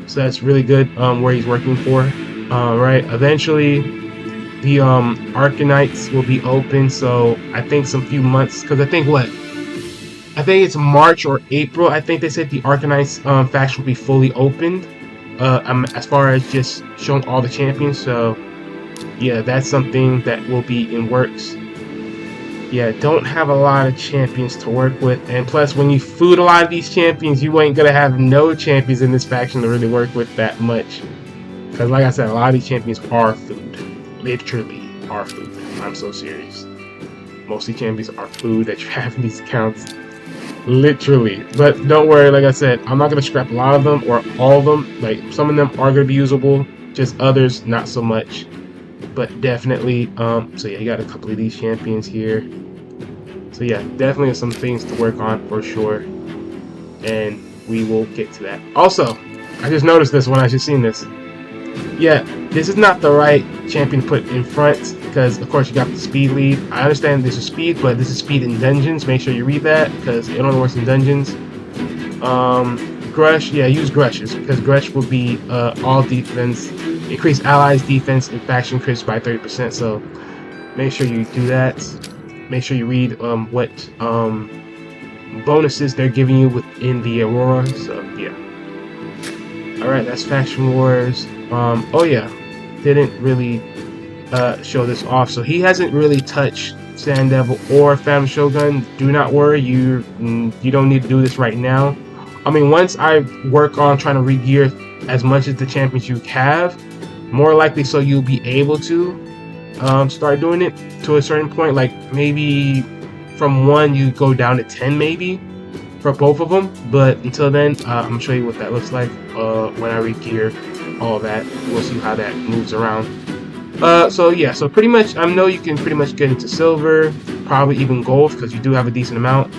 so that's really good where he's working for. Right, eventually the Arcanites will be open, so I think some few months, because I think it's March or April, I think they said the Arcanites faction will be fully opened, as far as just showing all the champions. So yeah, that's something that will be in works. Yeah, don't have a lot of champions to work with, and plus when you food a lot of these champions, you ain't gonna have no champions in this faction to really work with that much, because like I said, a lot of these champions are food, literally are food. I'm so serious. Most of the champions are food that you have in these accounts, literally. But don't worry, like I said, I'm not gonna scrap a lot of them or all of them. Like, some of them are gonna be usable, just others not so much. But definitely, so yeah, you got a couple of these champions here. So yeah, definitely some things to work on for sure, and we will get to that. Also, I just noticed this when I just seen this. Yeah, this is not the right champion to put in front, because of course you got the speed lead. I understand this is speed, but this is speed in dungeons. Make sure you read that, because it only works in dungeons. Grush, yeah, use Grushes, because Grush will be all defense, increase allies defense and faction crits by 30%, so make sure you do that. Make sure you read what bonuses they're giving you within the Aurora, so yeah. Alright, that's Faction Wars. Oh yeah, didn't really show this off, so he hasn't really touched Sand Devil or Phantom Shogun. Do not worry, you don't need to do this right now. I mean, once I work on trying to re-gear as much as the champions you have, more likely so you'll be able to start doing it to a certain point. Like maybe from 1 you go down to 10 maybe for both of them. But until then, I'm gonna show you what that looks like when I re-gear all that. We'll see how that moves around. So yeah, so pretty much I know you can pretty much get into silver, probably even gold, because you do have a decent amount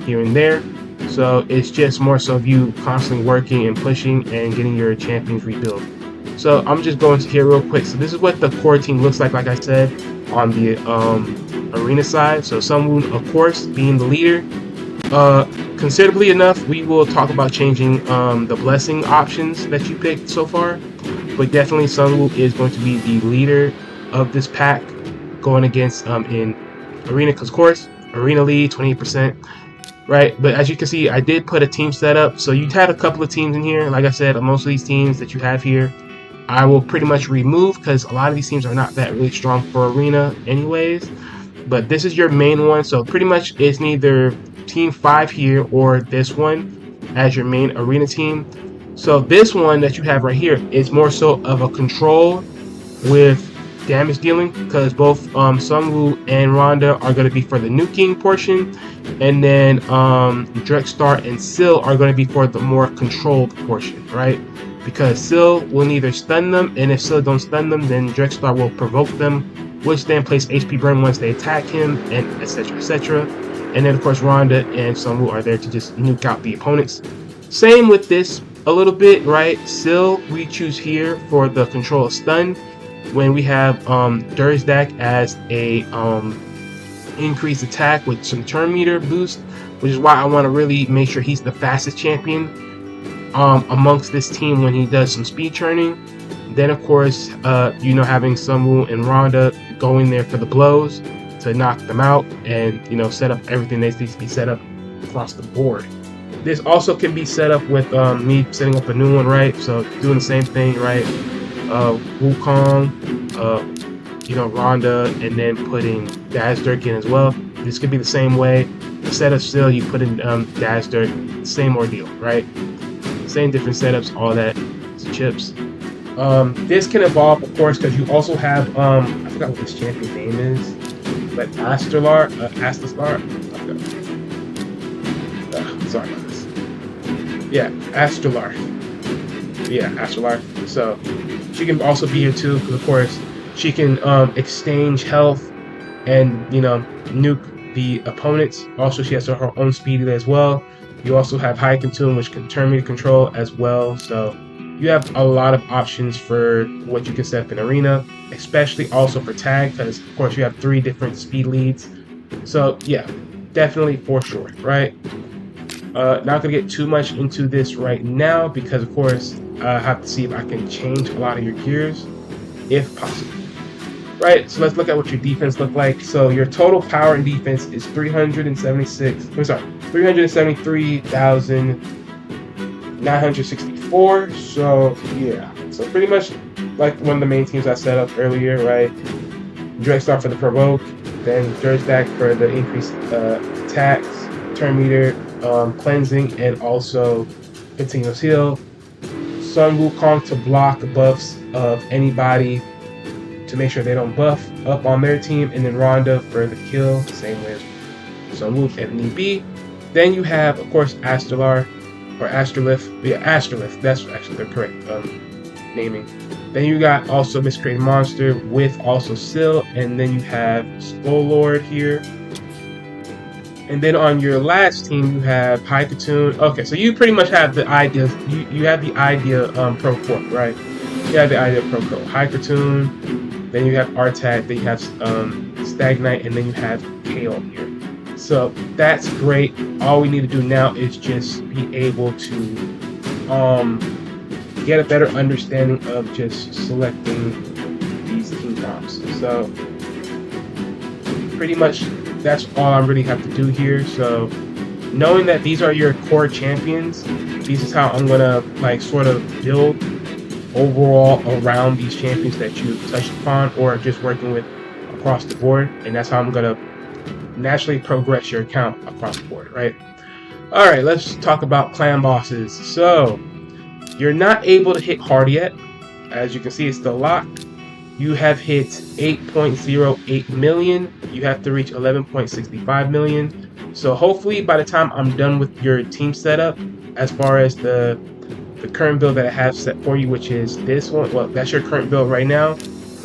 here and there. So it's just more so of you constantly working and pushing and getting your champions rebuilt. So I'm just going to here real quick. So this is what the core team looks like I said, on the arena side. So Sunwoo, of course, being the leader. Considerably enough, we will talk about changing the blessing options that you picked so far. But definitely Sunwoo is going to be the leader of this pack, going against in arena, because of course, arena lead 28%. Right, but as you can see, I did put a team setup. So you had a couple of teams in here. Like I said, most of these teams that you have here, I will pretty much remove, because a lot of these teams are not that really strong for arena anyways. But this is your main one, so pretty much it's neither team 5 here or this one as your main arena team. So this one that you have right here is more so of a control with damage dealing, because both Sunwoo and Rhonda are going to be for the nuking portion, and then Drexstar and Syl are going to be for the more controlled portion, right? Because Syl will neither stun them, and if Syl don't stun them, then Drexstar will provoke them, which then place HP burn once they attack him, and etc, etc. And then of course Rhonda and Sunwoo are there to just nuke out the opponents. Same with this a little bit, right? Syl we choose here for the control of stun, when we have Durzdak as a increased attack with some turn meter boost, which is why I want to really make sure he's the fastest champion amongst this team when he does some speed churning. Then of course, having Sunwoo and Rhonda going there for the blows to knock them out, and set up everything that needs to be set up across the board. This also can be set up with me setting up a new one, right? So doing the same thing, right? Wukong, Rhonda, and then putting Dazzdirk in as well. This could be the same way. Instead of Syl, you put in Dazzdirk, same ordeal, right? Same different setups, all that chips. This can evolve, of course, because you also have I forgot what this champion's name is, but Astastar. Sorry about this. Yeah, Astralar. Yeah, Astralar. So she can also be here too, because of course she can exchange health and nuke the opponents. Also, she has her own speed as well. You also have High Consume, which can turn meter control as well. So you have a lot of options for what you can set up in arena, especially also for tag, because of course you have 3 different speed leads. So yeah, definitely for sure, right? Not gonna get too much into this right now because of course I have to see if I can change a lot of your gears if possible. Right, so let's look at what your defense look like. So your total power and defense is 373,964. So yeah, so pretty much like one of the main teams I set up earlier, right? Dreadstar for the provoke, then Dirtstack for the increased attacks, turn meter, cleansing, and also continuous heal. Sun Wukong to block buffs of anybody to make sure they don't buff up on their team, and then Rhonda for the kill, same way as Sun Wuk if need be. Then you have, of course, Astrolith, or Astrolith. Yeah, Astrolith. That's actually the correct naming. Then you got also Miscreated Monster with also Syl, and then you have Skull Lord here. And then on your last team, you have Haikatoon. Okay, so you pretty much have the idea. You have the idea Pro Corp, right? You have the idea Pro Corp. Haikatoon. Then you have Artak. Then you have Stagnite, and then you have Kale here. So that's great. All we need to do now is just be able to get a better understanding of just selecting these team comps. So pretty much that's all I really have to do here. So knowing that these are your core champions, this is how I'm gonna like sort of build overall around these champions that you touched upon or just working with across the board, and that's how I'm gonna naturally progress your account across the board, right? All right, let's talk about clan bosses. So you're not able to hit hard yet. As you can see, it's still locked. You have hit 8.08 million. You have to reach 11.65 million. So hopefully by the time I'm done with your team setup, as far as the current build that I have set for you, which is this one, well, that's your current build right now.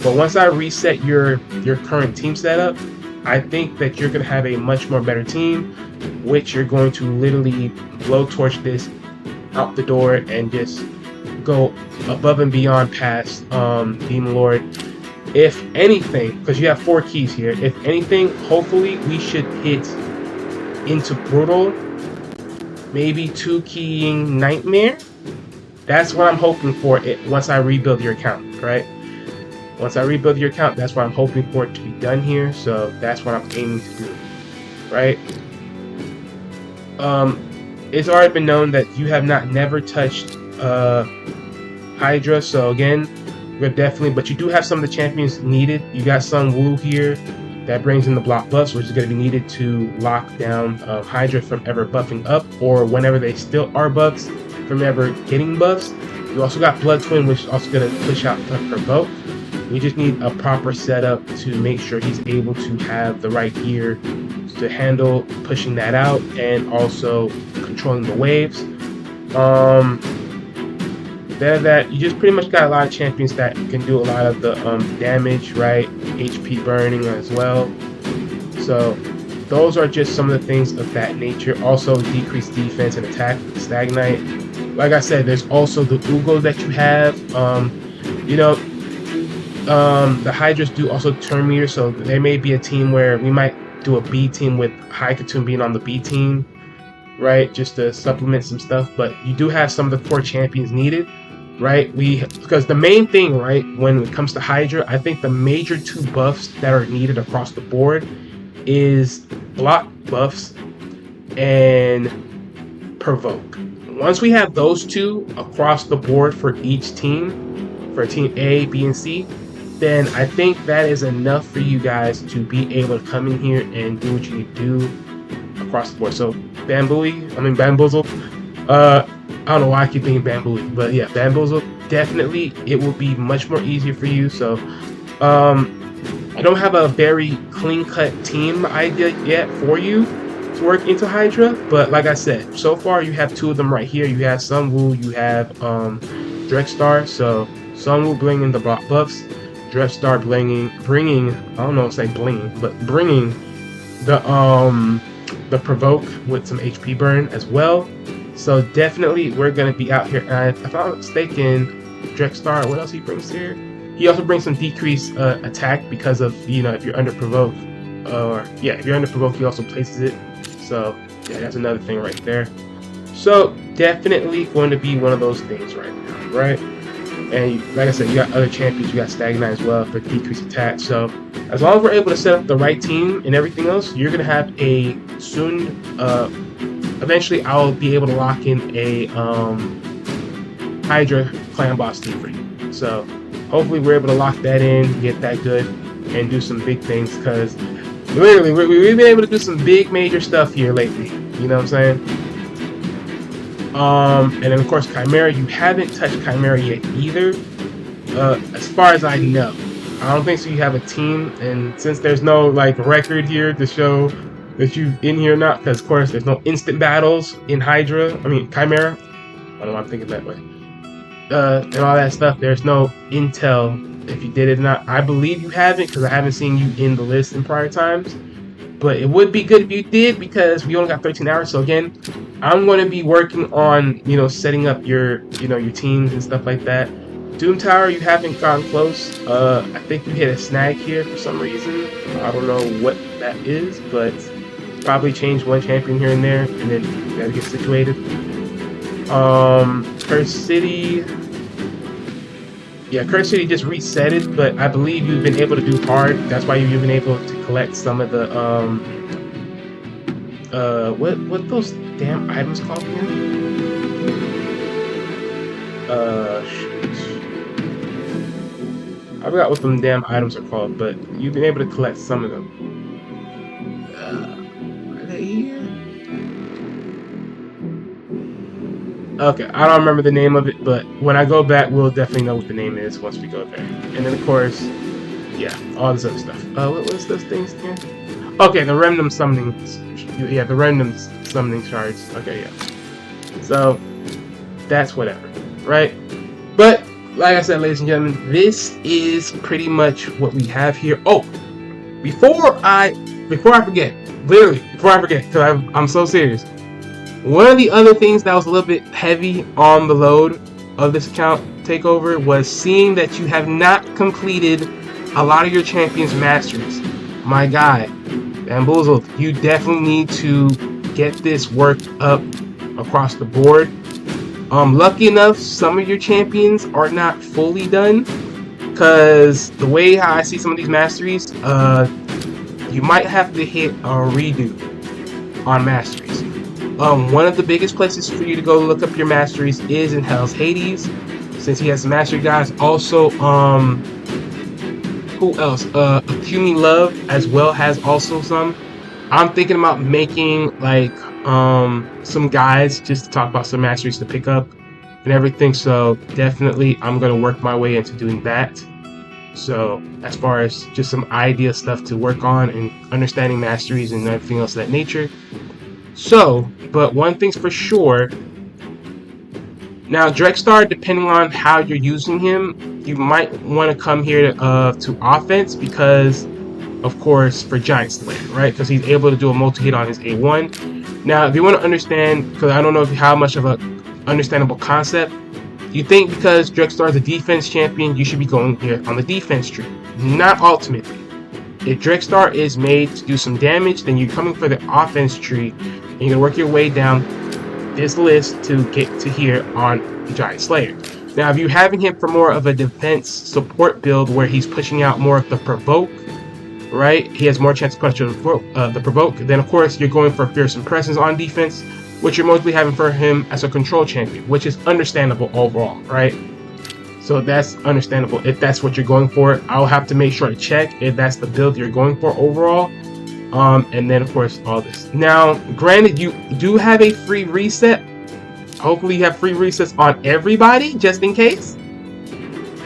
But once I reset your current team setup, I think that you're going to have a much more better team, which you're going to literally blowtorch this out the door and just go above and beyond past Demon Lord. If anything, because you have 4 keys here, if anything, hopefully we should hit into Brutal, maybe 2 keying Nightmare. That's what I'm hoping for it once I rebuild your account, right? Once I rebuild your account, that's what I'm hoping for it to be done here. So that's what I'm aiming to do, right? It's already been known that you have never touched Hydra. So again, we're definitely, but you do have some of the champions needed. You got Sun Wu here that brings in the block buffs, which is going to be needed to lock down Hydra from ever buffing up, or whenever they still are buffs, from ever getting buffs. You also got Blood Twin, which is also going to push out the provoke. We just need a proper setup to make sure he's able to have the right gear to handle pushing that out and also controlling the waves. That you just pretty much got a lot of champions that can do a lot of the damage, right? HP burning as well. So those are just some of the things of that nature. Also decreased defense and attack, Stagnite. Like I said, there's also the Ugo that you have. The Hydras do also turn meter, so there may be a team where we might do a B team with Haikatoon being on the B team, right? Just to supplement some stuff. But you do have some of the core champions needed, right? Because the main thing, right, when it comes to Hydra, I think the major 2 buffs that are needed across the board is block buffs and provoke. Once we have those 2 across the board for each team, for team A, B, and C, then I think that is enough for you guys to be able to come in here and do what you need to do across the board. So Bamboolzed. I don't know why I keep thinking Bamboolzed, but yeah, Bamboolzed, definitely it will be much more easier for you. So I don't have a very clean-cut team idea yet for you to work into Hydra, but like I said, so far you have 2 of them right here. You have Sun Wu, you have Dreadstar. So Sun Wu bringing the buffs, Dreadstar bringing I don't know if I say bling, but bringing the provoke with some HP burn as well. So definitely we're gonna be out here. And if I'm not mistaken, Drexstar, what else he brings here? He also brings some decreased attack because of, you know, if you're under provoke, or yeah, if you're under provoke, he also places it. So yeah, that's another thing right there. So definitely going to be one of those things right now, right? And like I said, you got other champions, you got Stagnite as well for decreased attack. So as long as we're able to set up the right team and everything else, you're gonna have a soon. Eventually, I'll be able to lock in a Hydra clan boss team for you. So hopefully, we're able to lock that in, get that good, and do some big things. Because literally, we've been able to do some big major stuff here lately. You know what I'm saying? And then of course Chimera, you haven't touched Chimera yet either, as far as I know. I don't think so. You have a team, and since there's no like record here to show that you've in here or not, because of course there's no instant battles in Chimera. I don't know why I'm thinking that way. And all that stuff. There's no intel if you did it or not. I believe you haven't, because I haven't seen you in the list in prior times. But it would be good if you did, because we only got 13 hours. So again, I'm going to be working on, you know, setting up your, you know, your teams and stuff like that. Doom Tower, you haven't gotten close. I think you hit a snag here for some reason. I don't know what that is, but probably change one champion here and there, and then you gotta get situated. Curse City. Yeah, Curse City just reset it, but I believe you've been able to do hard. That's why you've been able to collect some of the what those damn items called again? Shoot. I forgot what them damn items are called, but you've been able to collect some of them. Are they here? Okay, I don't remember the name of it, but when I go back, we'll definitely know what the name is once we go there. And then, of course, yeah, all this other stuff. What's those things again? Okay, the random summoning. Yeah, the random summoning shards. Okay, yeah. So, that's whatever, right? But, like I said, ladies and gentlemen, this is pretty much what we have here. Oh, before I forget, literally, before I forget, because I'm so serious. One of the other things that was a little bit heavy on the load of this account takeover was seeing that you have not completed a lot of your champions' masteries. My guy, Bamboolzed, you definitely need to get this worked up across the board. Lucky enough, some of your champions are not fully done, because the way how I see some of these masteries, you might have to hit a redo on masteries. One of the biggest places for you to go look up your masteries is in Hell's Hades, since he has some mastery guys. Also, who else? Akumi Love as well has also some. I'm thinking about making like some guides just to talk about some masteries to pick up and everything. So definitely, I'm gonna work my way into doing that. So as far as just some idea stuff to work on and understanding masteries and everything else of that nature. So, but one thing's for sure. Now, Drexstar, depending on how you're using him, you might want to come here to offense because, of course, for Giant Slayer, right? Because he's able to do a multi-hit on his A1. Now, if you want to understand, because I don't know how much of a understandable concept, you think because Drexstar is a defense champion, you should be going here on the defense tree, not ultimately. If Drexstar is made to do some damage, then you're coming for the offense tree, and you're going to work your way down this list to get to here on Giant Slayer. Now, if you're having him for more of a defense support build where he's pushing out more of the provoke, right? He has more chance to push the provoke. Then, of course, you're going for fearsome presence on defense, which you're mostly having for him as a control champion, which is understandable overall, right? So that's understandable if that's what you're going for. I'll have to make sure to check if that's the build you're going for overall. And then, of course, all this. Now, granted, you do have a free reset. Hopefully, you have free resets on everybody, just in case.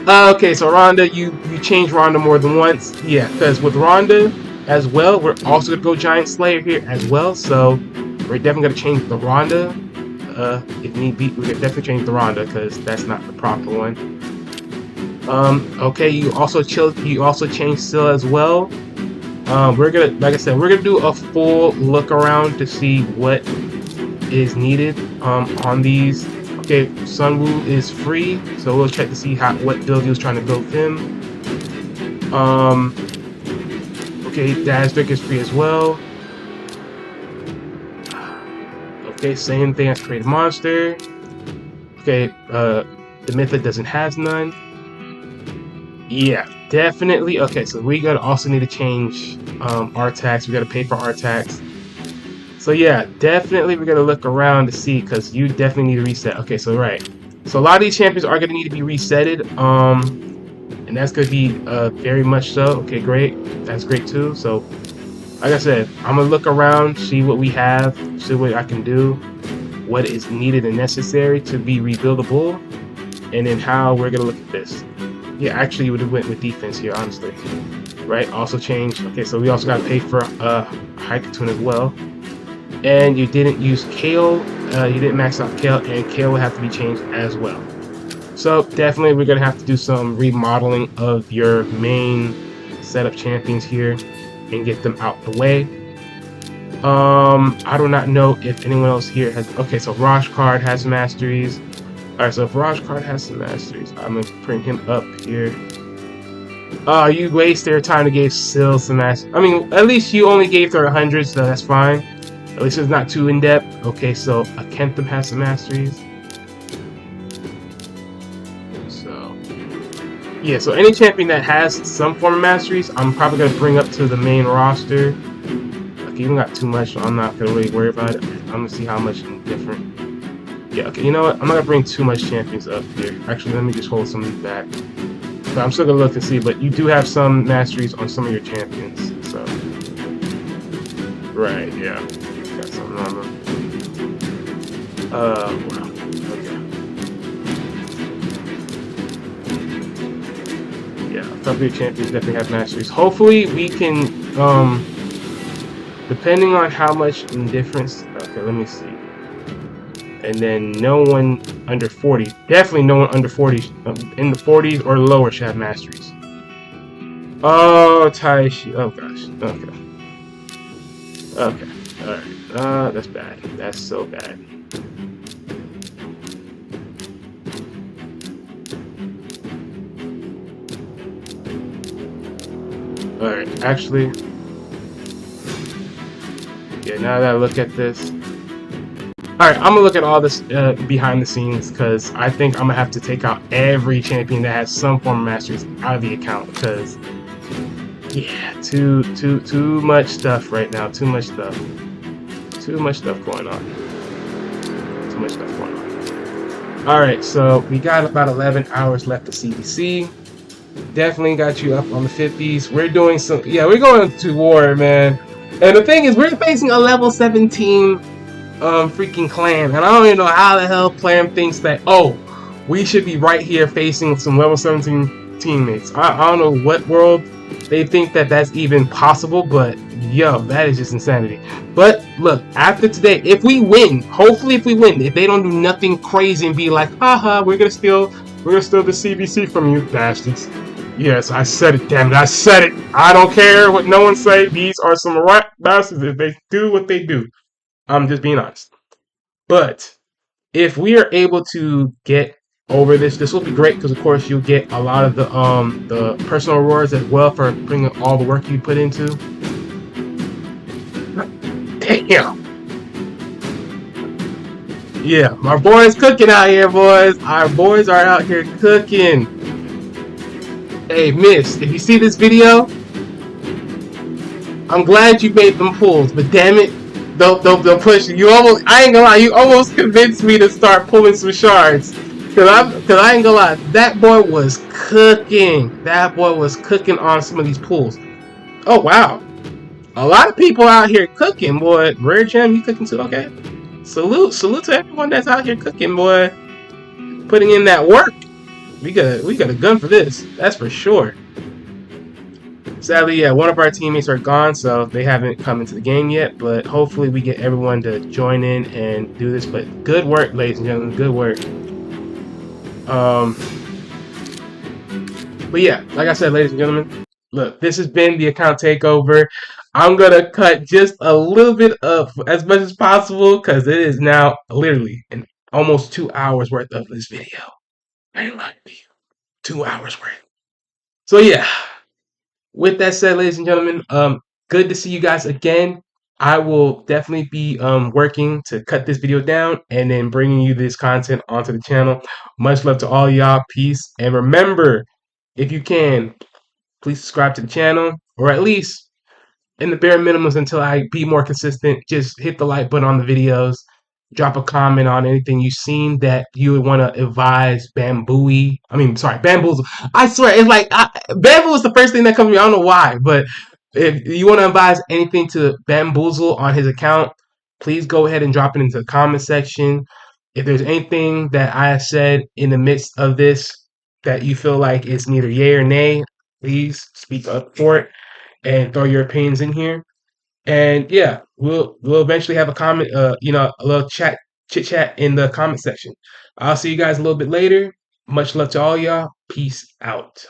Okay, so Rhonda, you changed Rhonda more than once. Yeah, because with Rhonda as well, we're also going to go Giant Slayer here as well. So we're definitely going to change the Rhonda. If need be, we're going to definitely change the Rhonda because that's not the proper one. Okay, you also changed Syl as well. We're gonna, like I said, we're gonna do a full look around to see what is needed on these. Okay, Sunwoo is free, so we'll check to see what build he was trying to build with him. Okay, Dazzrick is free as well. Okay, same thing as Creative Monster. Okay, the Mythic doesn't have none. Yeah, definitely. Okay, so we gotta also need to change our tax. We gotta pay for our tax. So yeah, definitely we gotta look around to see, because you definitely need to reset. Okay, so right. So a lot of these champions are gonna need to be resetted. And that's gonna be very much so. Okay, great. That's great too. So like I said, I'm gonna look around, see what we have, see what I can do, what is needed and necessary to be rebuildable, and then how we're gonna look at this. Yeah, actually, you would have went with defense here, honestly. Right? Also change. Okay, so we also got to pay for Hikatune as well. And you didn't use Kale. You didn't max out Kale, and Kale will have to be changed as well. So definitely, we're gonna have to do some remodeling of your main setup champions here and get them out the way. I do not know if anyone else here has. Okay, so Rosh Card has Masteries. Alright, so if Raj Card has some Masteries, I'm going to bring him up here. Oh, you wasted your time to give Syl some Masteries. I mean, at least you only gave her 100, so that's fine. At least it's not too in-depth. Okay, so Akentham has some Masteries. So, yeah, so any champion that has some form of Masteries, I'm probably going to bring up to the main roster. Okay, you don't got too much, so I'm not going to really worry about it. I'm going to see how much different. Yeah, okay, you know what? I'm not gonna bring too much champions up here. Actually, let me just hold some of these back. But I'm still gonna look and see, but you do have some masteries on some of your champions, so. Right, yeah. Got something on them. Wow. Okay. Yeah, a couple of your champions definitely have masteries. Hopefully, we can, depending on how much indifference. Okay, let me see. And then no one under 40, definitely no one under 40, in the 40s or lower should have masteries. Oh, Taishi, oh gosh, okay, alright, that's bad, that's so bad. Alright, actually, yeah, now that I look at this, alright, I'm gonna look at all this behind the scenes, because I think I'm gonna have to take out every champion that has some form of masteries out of the account, because yeah, too much stuff right now, too much stuff going on. Alright, so we got about 11 hours left of CBC. Definitely got you up on the 50s. We're doing some, yeah, we're going to war, man. And the thing is, we're facing a level 17 freaking clan, and I don't even know how the hell clan thinks that, oh, we should be right here facing some level 17 teammates. I don't know what world they think that that's even possible, but yo, that is just insanity. But look, after today, if we win, hopefully if we win, if they don't do nothing crazy and be like, haha, we're gonna steal the CBC from you bastards. Yes, I said it, damn it, I said it. I don't care what no one say. These are some right bastards if they do what they do. I'm just being honest. But if we are able to get over this will be great, because of course you'll get a lot of the personal rewards as well for bringing all the work you put into. Damn. Yeah, my boys cooking out here, boys. Our boys are out here cooking. Hey, Miss, if you see this video, I'm glad you made them pulls, but damn it, they'll push you. Almost, I ain't gonna lie, you almost convinced me to start pulling some shards. Cause I ain't gonna lie, that boy was cooking. That boy was cooking on some of these pulls. Oh wow, a lot of people out here cooking, boy. Rare Gem, you cooking too? Okay. Salute to everyone that's out here cooking, boy. Putting in that work. We got a gun for this. That's for sure. Sadly, yeah, one of our teammates are gone, so they haven't come into the game yet. But hopefully, we get everyone to join in and do this. But good work, ladies and gentlemen. Good work. But yeah, like I said, ladies and gentlemen, look, this has been the account takeover. I'm gonna cut just a little bit of as much as possible because it is now literally an almost 2 hours worth of this video. I ain't lying to you. 2 hours worth. So yeah, with that said, ladies and gentlemen, good to see you guys again. I will definitely be working to cut this video down and then bringing you this content onto the channel. Much love to all y'all. Peace. And remember, if you can, please subscribe to the channel, or at least in the bare minimums until I be more consistent. Just hit the like button on the videos. Drop a comment on anything you've seen that you would want to advise Bamboozled. I swear, it's like Bamboo is the first thing that comes to me. I don't know why, but if you want to advise anything to Bamboozle on his account, please go ahead and drop it into the comment section. If there's anything that I have said in the midst of this that you feel like it's neither yay or nay, please speak up for it and throw your opinions in here. And yeah, we'll eventually have a comment, a little chit chat in the comment section. I'll see you guys a little bit later. Much love to all y'all. Peace out.